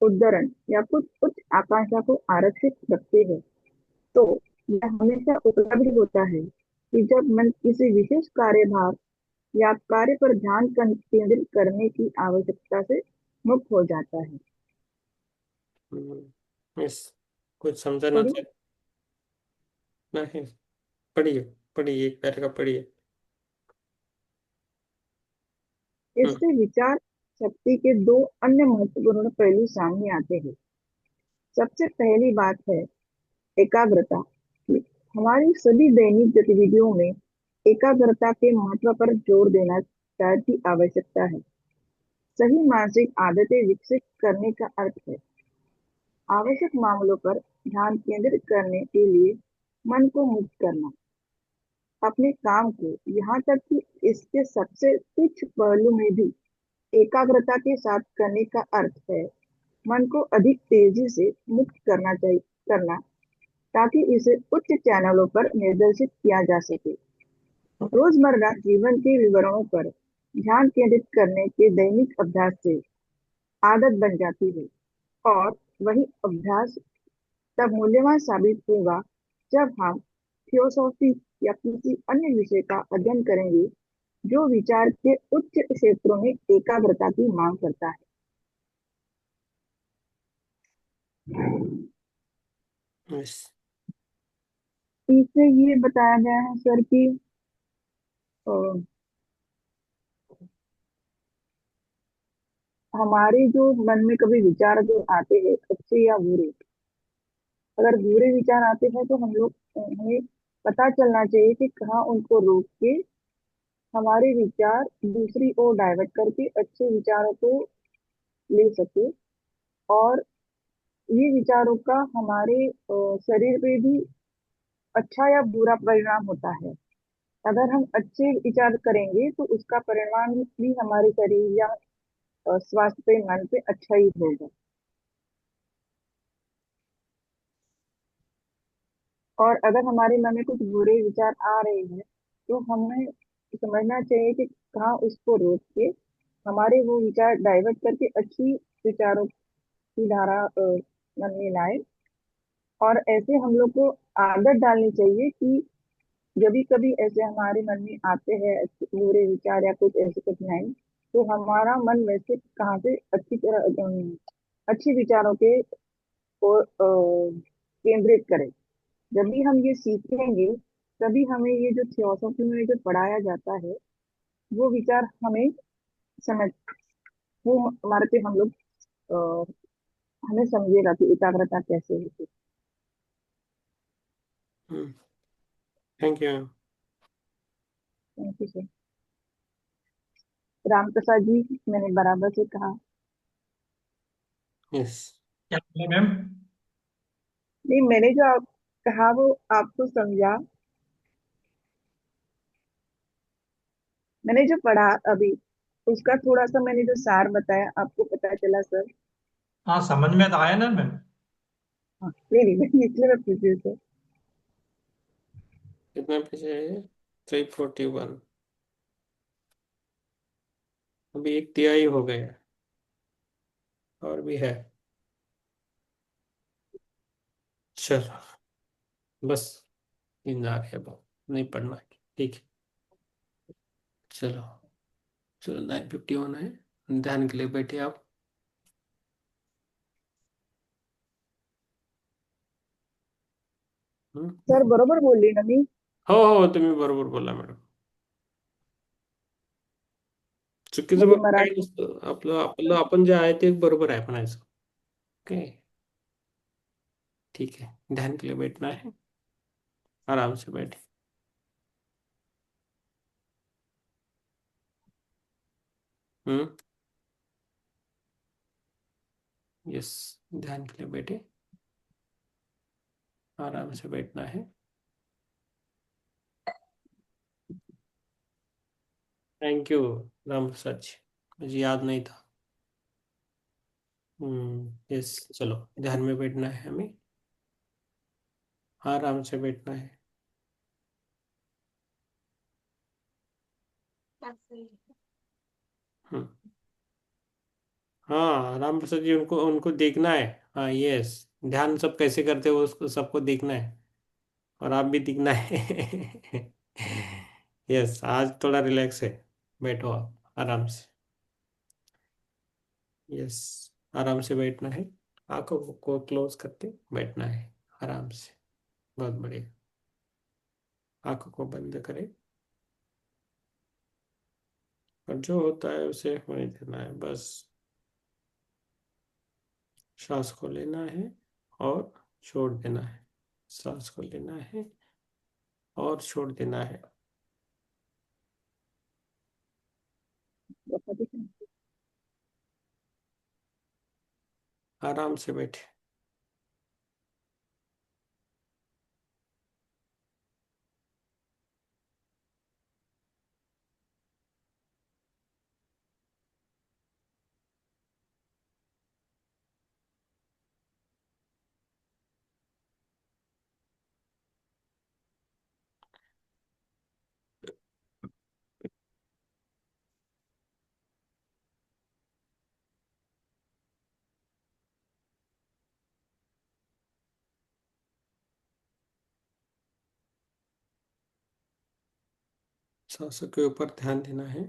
उद्धरण या कुछ उच्च आकांक्षा को आरक्षित रखते हैं, तो यह हमेशा उपलब्ध होता है कि जब मन किसी विशेष कार्यभार या कार्य पर ध्यान केंद्रित करने की आवश्यकता से मुक्त हो जाता है। यस, कुछ समझना थोड़ी चाहिए। नहीं, पढ़िए पढ़िए, एक पैराग्राफ पढ़िए। हम्म। इससे विचार शक्ति के दो अन्य महत्वपूर्ण पहलू सामने आते हैं। सबसे पहली बात है एकाग्रता की। हमारी सभी दैनिक गतिविधियों में एकाग्रता के महत्व पर जोर देना चाय की आवश्यकता है। सही मानसिक आदतें विकसित करने का अर्थ है आवश्यक मामलों पर ध्यान केंद्रित करने के लिए मन को मुक्त करना। अपने काम को यहाँ तक कि इसके सबसे तुच्छ पहलू में भी एकाग्रता के साथ करने का अर्थ है मन को अधिक तेजी से मुक्त करना, ताकि इसे उच्च चैनलों पर निर्देशित किया जा सके। रोजमर्रा जीवन के विवरणों पर ध्यान केंद्रित करने के दैनिक अभ्यास से आदत बन जाती है, और वही अभ्यास तब मूल्यवान साबित होगा जब हम थियोसॉफी या किसी अन्य विषय का अध्ययन करेंगे जो विचार के उच्च क्षेत्रों में एकाग्रता की मांग करता है। यस। इससे ये बताया गया है सर कि अ, हमारे जो मन में कभी विचार जो आते हैं अच्छे या बुरे, अगर बुरे विचार आते हैं तो हम लोग हमें पता चलना चाहिए कि कहाँ उनको रोक के हमारे विचार दूसरी ओर डाइवर्ट करके अच्छे विचारों को ले सके, और ये विचारों का हमारे शरीर पे भी अच्छा या बुरा परिणाम होता है। अगर हम अच्छे विचार करेंगे तो उसका परिणाम भी हमारे शरीर या स्वास्थ्य पे, मन पे अच्छा ही होगा। और अगर हमारे मन में कुछ बुरे विचार आ रहे हैं तो हमें समझना चाहिए कि कहाँ उसको रोक के हमारे वो विचार डाइवर्ट करके अच्छी विचारों की धारा मन में लाए। और ऐसे हम लोग को आदत डालनी चाहिए कि जब भी कभी ऐसे हमारे मन में आते हैं बुरे विचार या कुछ ऐसी कठिनाई, तो हमारा मन वैसे कहाँ से अच्छी तरह अच्छी विचारों के ओर केंद्रित करे। जब भी हम ये सीखेंगे तभी हमें ये जो थियोसॉफी में जो पढ़ाया जाता है वो विचार हमें समझ वो हमारे पे हम लोग अ, हमें समझेगा कि एकाग्रता कैसे होती है। Thank you. Thank you sir. Ram Prasad ji, मैंने बराबर से कहा? यस। क्या बोला मैम? नहीं, मैंने जो आप कहा वो आपको समझा? मैंने जो पढ़ा अभी उसका थोड़ा सा मैंने जो सार बताया आपको पता चला सर? हाँ, समझ में तो आया ना मैम। हाँ, नहीं नहीं, मैं इसलिए मैं पूछ रही हूँ सर। कितना पीछे है? 341। अभी एक तिहाई हो गया, और भी है। चलो, बस इंतजार है, बहुत नहीं पढ़ना है। ठीक है। चलो। चलो, 9:51 है। ध्यान के लिए बैठे आप। हम्म। सर बरोबर बोलली ना मी? हो, तुम्ही बरोबर बोला मॅडम. चुकीचं म्हणजे बघ काही मराठी नसतं. आपलं आपलं आपण जे आहे ते बरोबर आहे म्हणायचं. ओके. ठीक है, ध्यान के लिए बैठना है. आराम से बैठे. हम्म. यस. ध्यान के लिए बैठे. आराम से बैठना है. थैंक यू राम प्रसाद जी, मुझे याद नहीं था. यस. चलो, ध्यान में बैठना है हमें. आराम से बैठना है. हम्म. हाँ, राम प्रसाद जी, उनको उनको देखना है. हाँ, यस. ध्यान सब कैसे करते हो उसको सबको देखना है. और आप भी दिखना है. यस, आज थोड़ा रिलैक्स है. बैठो आप आराम से. यस. आराम से बैठना है. आंखों को क्लोज करके बैठना है. आराम से. बहुत बढ़िया. आंखों को बंद करें. और जो होता है उसे होने देना है बस. सांस को लेना है और छोड़ देना है। सांस को लेना है और छोड़ देना है। बहुत ही आराम से बैठे। सांसों के ऊपर ध्यान देना है।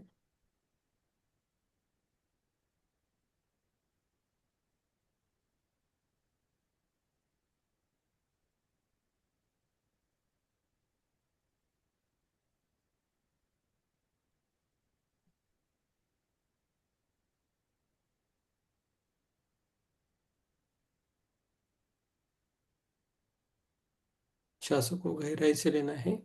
सांसों को गहराई से लेना है।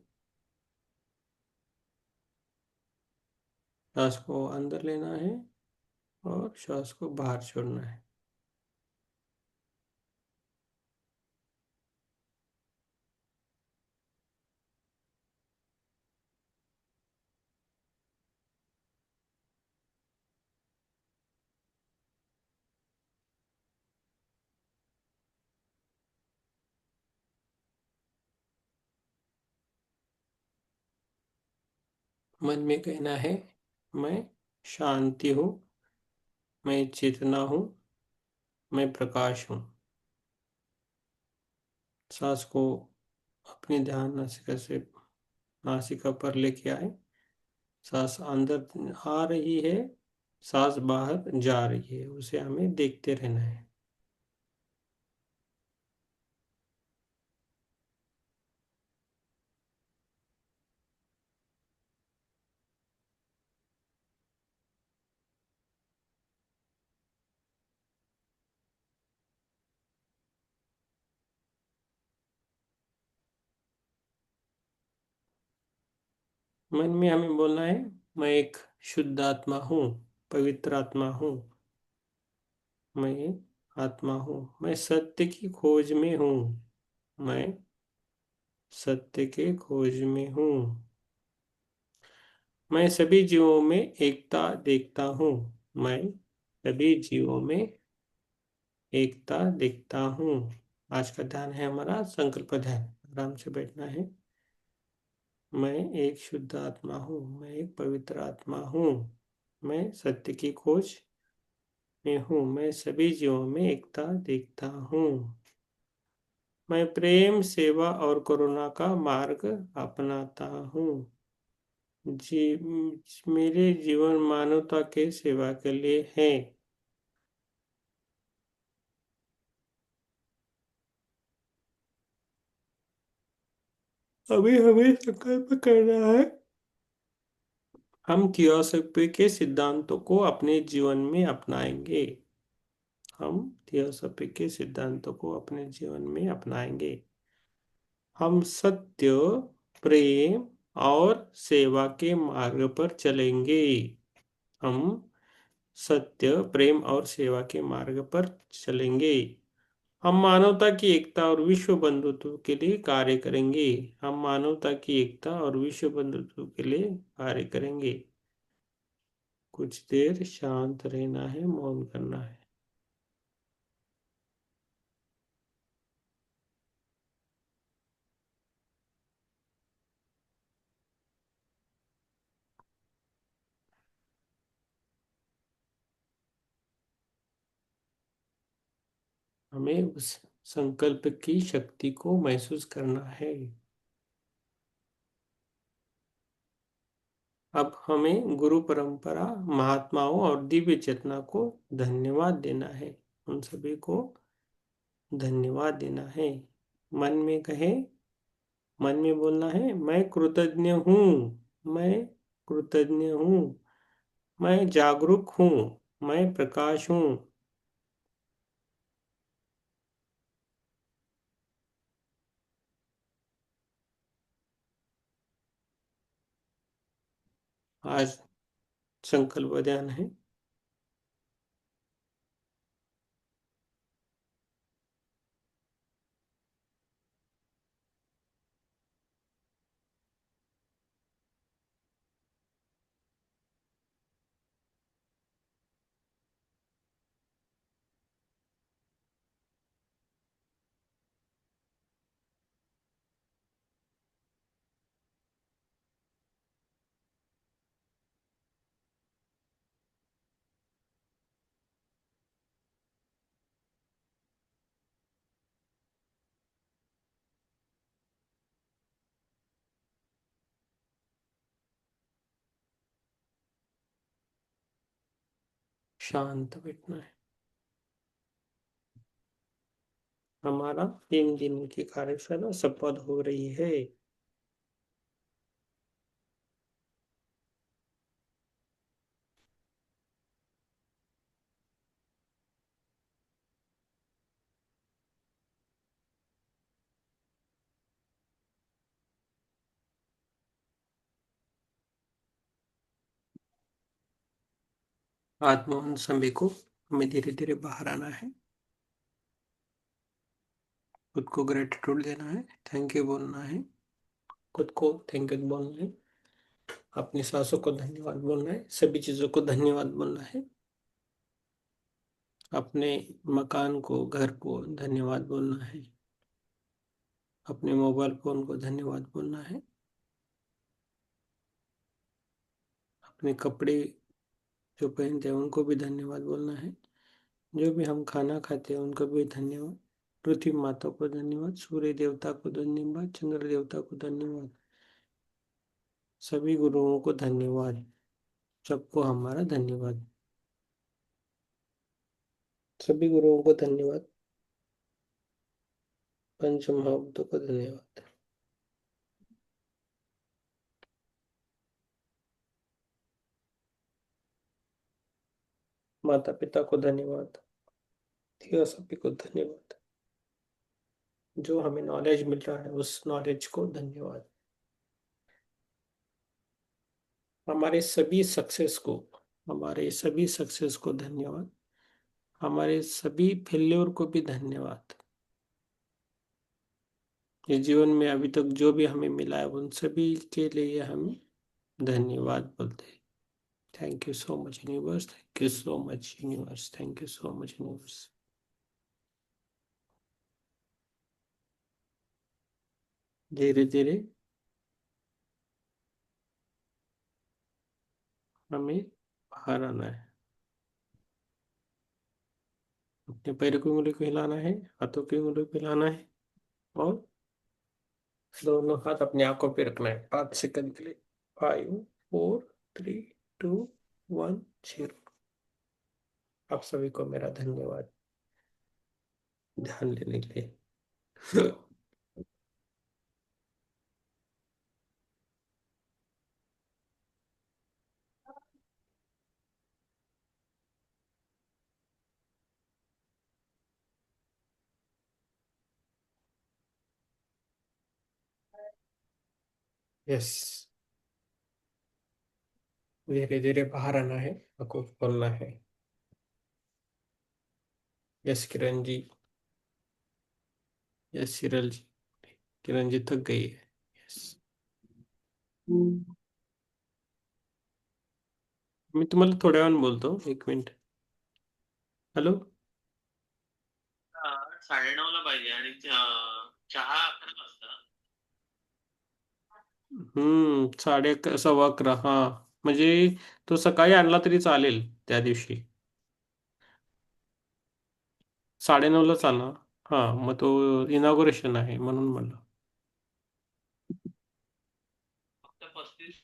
सांस को अंदर लेना है और सांस को बाहर छोड़ना है। मन में कहना है, मैं शांति हूँ, मैं चेतना हूँ, मैं प्रकाश हूँ। सांस को अपने ध्यान नासिका से नासिका पर लेके आए। सांस अंदर आ रही है, सांस बाहर जा रही है, उसे हमें देखते रहना है। मन में हमें बोलना है, मैं एक शुद्ध आत्मा हूँ, पवित्र आत्मा हूँ, मैं आत्मा हूँ, मैं सत्य की खोज में हूँ, मैं सत्य के खोज में हूँ, मैं सभी जीवों में एकता देखता हूँ, मैं सभी जीवों में एकता देखता हूँ। आज का ध्यान है हमारा संकल्प ध्यान। आराम से बैठना है। मैं एक शुद्ध आत्मा हूँ, मैं एक पवित्र आत्मा हूँ, मैं सत्य की खोज में हूँ, मैं सभी जीवों में एकता देखता हूँ, मैं प्रेम, सेवा और करुणा का मार्ग अपनाता हूँ। जी, मेरे जीवन मानवता के सेवा के लिए है। अभी हमें संकल्प करना है, हम थियोसॉफी के सिद्धांतों को अपने जीवन में अपनाएंगे। हम थियोसॉफी के सिद्धांतों को अपने जीवन में अपनाएंगे। हम सत्य, प्रेम और सेवा के मार्ग पर चलेंगे। हम सत्य, प्रेम और सेवा के मार्ग पर चलेंगे। हम मानवता की एकता और विश्व बंधुत्व के लिए कार्य करेंगे। हम मानवता की एकता और विश्व बंधुत्व के लिए कार्य करेंगे। कुछ देर शांत रहना है, मौन करना है। हमें उस संकल्प की शक्ति को महसूस करना है। अब हमें गुरु परंपरा, महात्माओं और दिव्य चेतना को धन्यवाद देना है। उन सभी को धन्यवाद देना है। मन में कहे, मन में बोलना है, मैं कृतज्ञ हूँ, मैं कृतज्ञ हूँ, मैं जागरूक हूँ, मैं प्रकाश हूँ। आज संकल्प ध्यान है। शांत बैठना है। हमारा 3 दिन की कार्यशाला सफल हो रही है। आत्मोहन सभी को हमें धीरे धीरे बाहर आना है। खुद को ग्रेटिट्यूड देना है, थैंक यू बोलना है, खुद को थैंक यू बोलना है, अपनी सांसों को धन्यवाद बोलना है, सभी चीजों को धन्यवाद बोलना है, अपने मकान को, घर को धन्यवाद बोलना है, अपने मोबाइल फोन को धन्यवाद बोलना है, अपने कपड़े जो पहनते हैं उनको भी धन्यवाद बोलना है, जो भी हम खाना खाते हैं उनको भी धन्यवाद, पृथ्वी माता को धन्यवाद, सूर्य देवता को धन्यवाद, चंद्र देवता को धन्यवाद, सभी गुरुओं को धन्यवाद, सबको हमारा धन्यवाद, सभी गुरुओं को धन्यवाद, पंच महाभूतों को धन्यवाद, माता पिता को धन्यवाद, दिया सभी को धन्यवाद, जो हमें नॉलेज मिल रहा है उस नॉलेज को धन्यवाद, हमारे सभी सक्सेस को, हमारे सभी सक्सेस को धन्यवाद, हमारे सभी फेल्योर को भी धन्यवाद। इस जीवन में अभी तक जो भी हमें मिला है उन सभी के लिए हम धन्यवाद बोलते हैं। Thank you so much universe, thank you so much universe, thank you so much universe. धीरे धीरे हमें बाहर आना है। अपने पैर की उंगली को हिलाना है, हाथों की उंगली को हिलाना है और दोनों हाथ अपनी आंखों पे रखना है 5 सेकंड के लिए। 5 4 3 2 1 0। आप सभी को मेरा धन्यवाद ध्यान देने के लिए। यस, धीरे धीरे बाहर आना है, आंखों को खोलना है। यस किरण जी, यस सिरल जी, किरण जी थक गई है। यस, मी तुम्हाला थोड्या वेळाने बोलतो, 1 मिनिट। हॅलो। 9:30ला पाहिजे आणि चहा 11 वाजता. 11:30 हा, म्हणजे तो सकाळी आणला तरी चालेल त्या दिवशी 9:30लाच आणा. हा, मग तो इनॉग्रेशन आहे म्हणून म्हणलं. फक्त 35.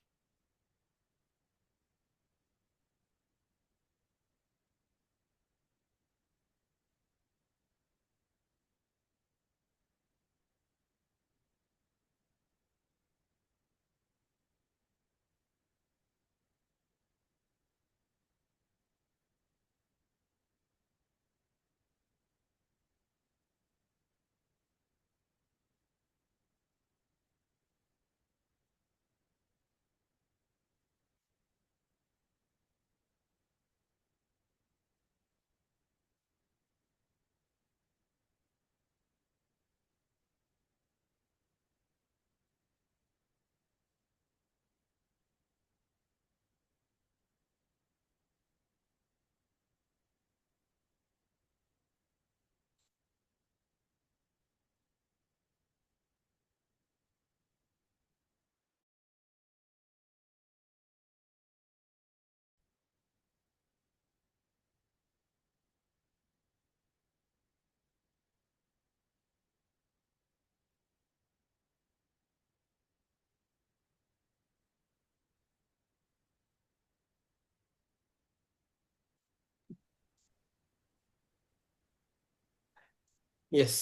यस।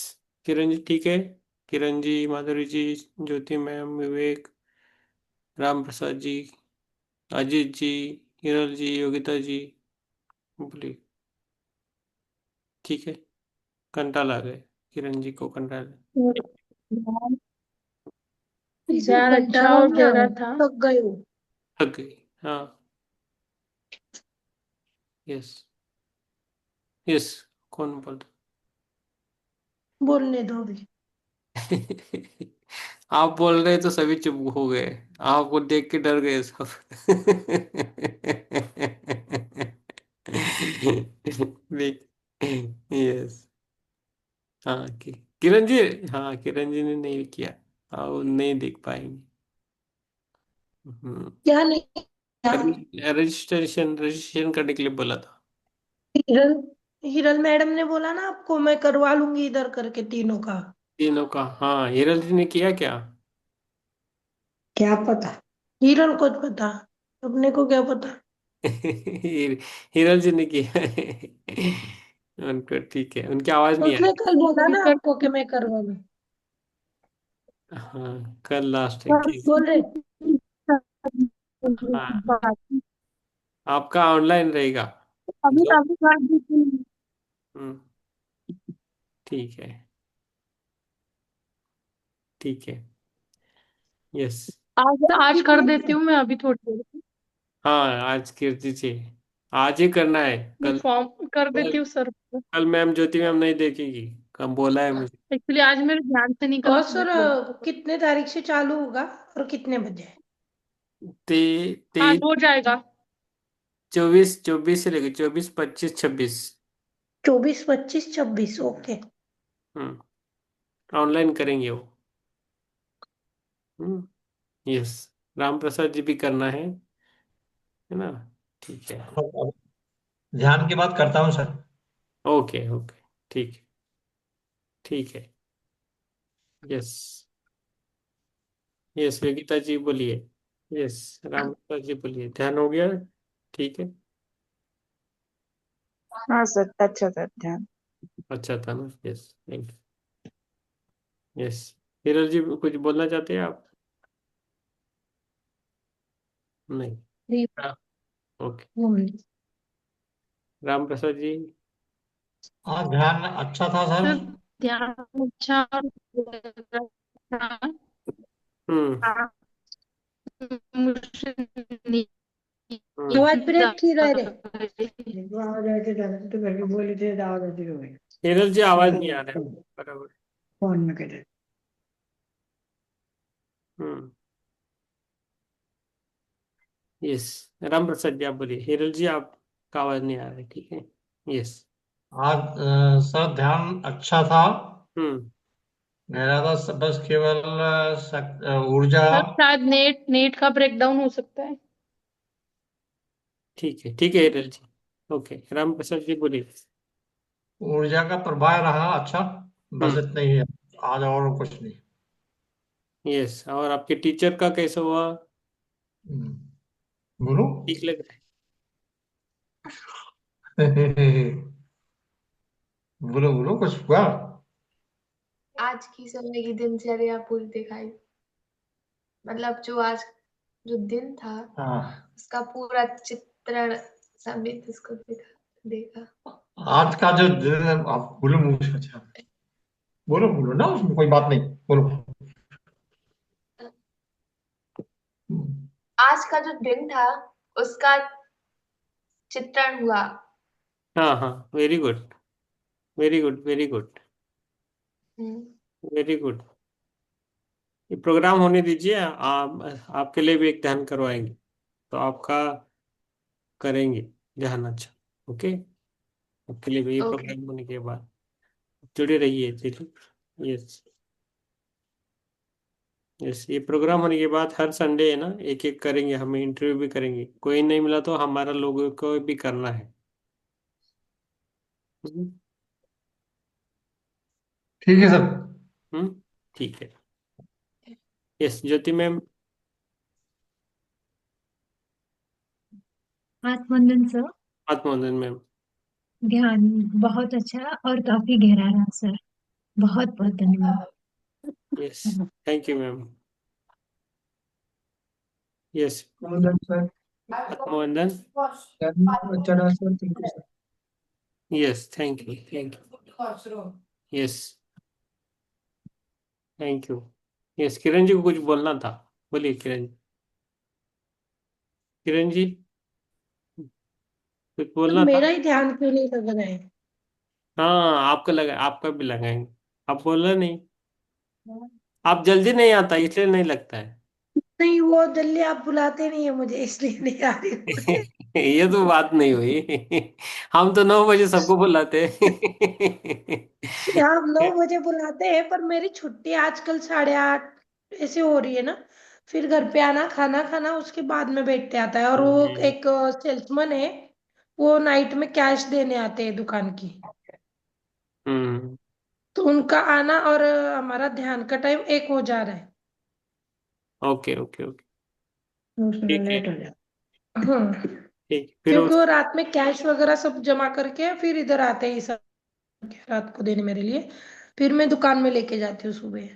किरण जी ठीक है। किरण जी, माधुरी जी, ज्योति मैम, विवेक, राम प्रसाद जी, अजीत जी, हिरल जी, योगिता जी, बोलिए। ठीक है। कंटाल आ गए, किरण जी को कंटाल। ध्यान अच्छा और गहरा था। थक गई हूँ। थक गई। हाँ। यस। यस। कौन बोल बोलने दो अभी। आप बोल रहे तो सभी चुप हो गए। आपको देख के डर गए सब। देख। यस। हाँ किरण जी। हाँ किरण जी ने नहीं किया। हाँ वो नहीं देख पाएंगे। हम्म। क्या नहीं क्या? रजिस्ट्रेशन रजिस्ट्रेशन करने के लिए बोला था। हिरल हिरल मैडम ने बोला ना आपको, मैं करवा लूंगी इधर करके तीनों का। तीनों का, हाँ हिरल जी ने किया क्या? क्या पता, हिरल को पता, अपने को क्या पता। हिरल जी ने किया है। उनको ठीक है, उनकी आवाज नहीं आ उसने रही। कल बोला ना स्पीकर आपको कि मैं करवा लूँ। हाँ कल लास्ट है पर कि। बोल रहे हाँ आपका ऑनलाइन रहेगा। अभी जो अभी कर दी थी। हम्म, ठीक है। ठीक है। यस। आज आज कर देती हूँ मैं अभी थोड़ी देर में। हाँ आज कीर्ति चाहिए। आज ही करना है। मैं कल फॉर्म कर कल देती हूँ सर को। कल मैम ज्योति मैम नहीं देखेगी। कम बोला है मुझे। एक्चुअली आज मेरे ध्यान से निकला और तो मैं सर भूल। कितने तारीख से चालू होगा और कितने बजे? ते आज 23, हो जाएगा। 24, 24 से लेकर 24, 25, 26। 24, 25, 26, ओके। हम्म। ऑनलाइन करेंगे वो। हम्म। यस। राम प्रसाद जी भी करना है ना? ठीक है। अब ध्यान की बात करता हूँ सर। Okay okay. ठीक है। ठीक है। यस। यस योगिता जी बोलिए। यस राम प्रसाद जी बोलिए, ध्यान हो गया? ठीक है। हाँ सर, अच्छा सर, ध्यान। अच्छा था ना? Yes thank you. Yes. Hiral ji कुछ बोलना चाहते हैं आप? नहीं। हाँ, ओके। राम प्रसाद जी। हाँ, ध्यान अच्छा था सर। सर ध्यान अच्छा और गहरा था। हम्म। मुझे नींद हम्म। आवाज ब्रेक आ की रह रे। गई। आवाज ऐसे डाले तो करके बोली थी, आवाज ऐसे हो गई। हिरल जी आवाज नहीं आ रहा है बराबर। फोन में कहते हम्म। यस। राम प्रसाद जी आप बोलिए, हिरल जी आपका आवाज नहीं आ रहा है, ठीक है। यस। आज सर ध्यान अच्छा था। हम्म। मेरा बस बस केवल ऊर्जा। सर शायद नेट नेट का ब्रेकडाउन हो सकता है। ठीक है हिरल जी। ओके राम प्रसाद जी बोलिए। ऊर्जा का प्रवाह रहा अच्छा। बस हम्म। इतना ही है। आज और कुछ नहीं। यस और आपके टीचर का कैसा हुआ? बोलो। ठीक लग रहा बोलो बोलो, कुछ हुआ? आज की समय की दिनचर्या पूरी दिखाई, मतलब जो आज जो दिन था हाँ। उसका पूरा चित्रण समेत उसको देखा देखा। आज का जो दिन है, आप बोलो मुंह से, अच्छा। बोलो बोलो ना, उसमें कोई बात नहीं। बोलो। आज का जो दिन था उसका चित्रण हुआ। हाँ हाँ very good. Very good very good. Hmm, very good. ये प्रोग्राम होने दीजिए, आप आपके लिए भी एक ध्यान करवाएंगे तो आपका करेंगे ध्यान अच्छा। ओके। आपके लिए भी ये ओके। प्रोग्राम होने के बाद जुड़े रहिए चलिए। यस। यस ये प्रोग्राम होने के बाद हर संडे है ना, एक एक करेंगे, हमें इंटरव्यू भी करेंगे, कोई नहीं मिला तो हमारा लोगों को भी करना है। हम्म। ठीक है सर। हम्म, ठीक है। यस ज्योति मैम। आत्मवंदन सर। आत्मोदन मैम। ध्यान बहुत अच्छा और काफी गहरा रहा सर। बहुत बहुत धन्यवाद। Yes, thank you ma'am. Yes sir, Mohan, Chadha sir, thank you sir. Yes, thank you, yes, thank you. Yes, Kiran ji को कुछ बोलना था, बोलिए किरण। किरण जी कुछ बोलना था। मेरा ही ध्यान क्यों नहीं लग रहा है? हाँ, आपका लगा, आपका भी लगाएंगे। आप बोल रहे नहीं, आप जल्दी नहीं आता इसलिए नहीं लगता है। नहीं, वो जल्दी आप बुलाते नहीं है मुझे, इसलिए नहीं आ रही मुझे। ये तो बात नहीं हुई। हम तो 9 बजे सबको बुलाते हैं। आप 9 बजे बुलाते हैं, पर मेरी छुट्टी आजकल 8:30 ऐसे हो रही है ना। फिर घर पे आना, खाना खाना, उसके बाद में बैठते आता है। और वो एक सेल्समैन है, वो नाइट में कैश देने आते हैं दुकान की। हम्म। तो उनका आना और हमारा ध्यान का टाइम एक हो जा रहा है। ओके ओके ओके, उसमें ठीक है, लेट हो जाता। हाँ, ठीक, फिर क्योंकि वो उस, रात में कैश वगैरह सब जमा करके फिर इधर आते हैं सब रात को देने मेरे लिए। फिर मैं दुकान में लेके जाती हूँ सुबह।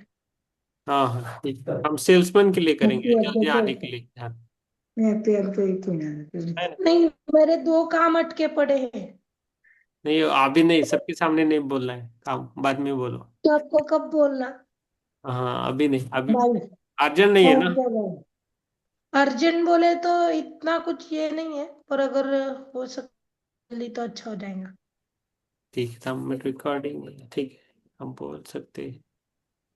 हाँ हाँ ठीक है, हम सेल्समैन के लिए करेंगे, हैप्पी जल्दी आने के हैप्पी लिए, हाँ। हैप्पी है ना? नहीं, मेरे 2 काम अटके पड़े हैं। नहीं, अभी नहीं, सबके सामने नहीं बोलना है, काम बाद में बोलो। तो आपको कब बोलना? हाँ, अभी नहीं, अभी भाई, अर्जेंट नहीं है ना। अर्जेंट बोले तो इतना कुछ ये नहीं है, पर अगर हो सके तो अच्छा हो जाएगा। ठीक है, हम रिकॉर्डिंग, ठीक है, हम बोल सकते हैं।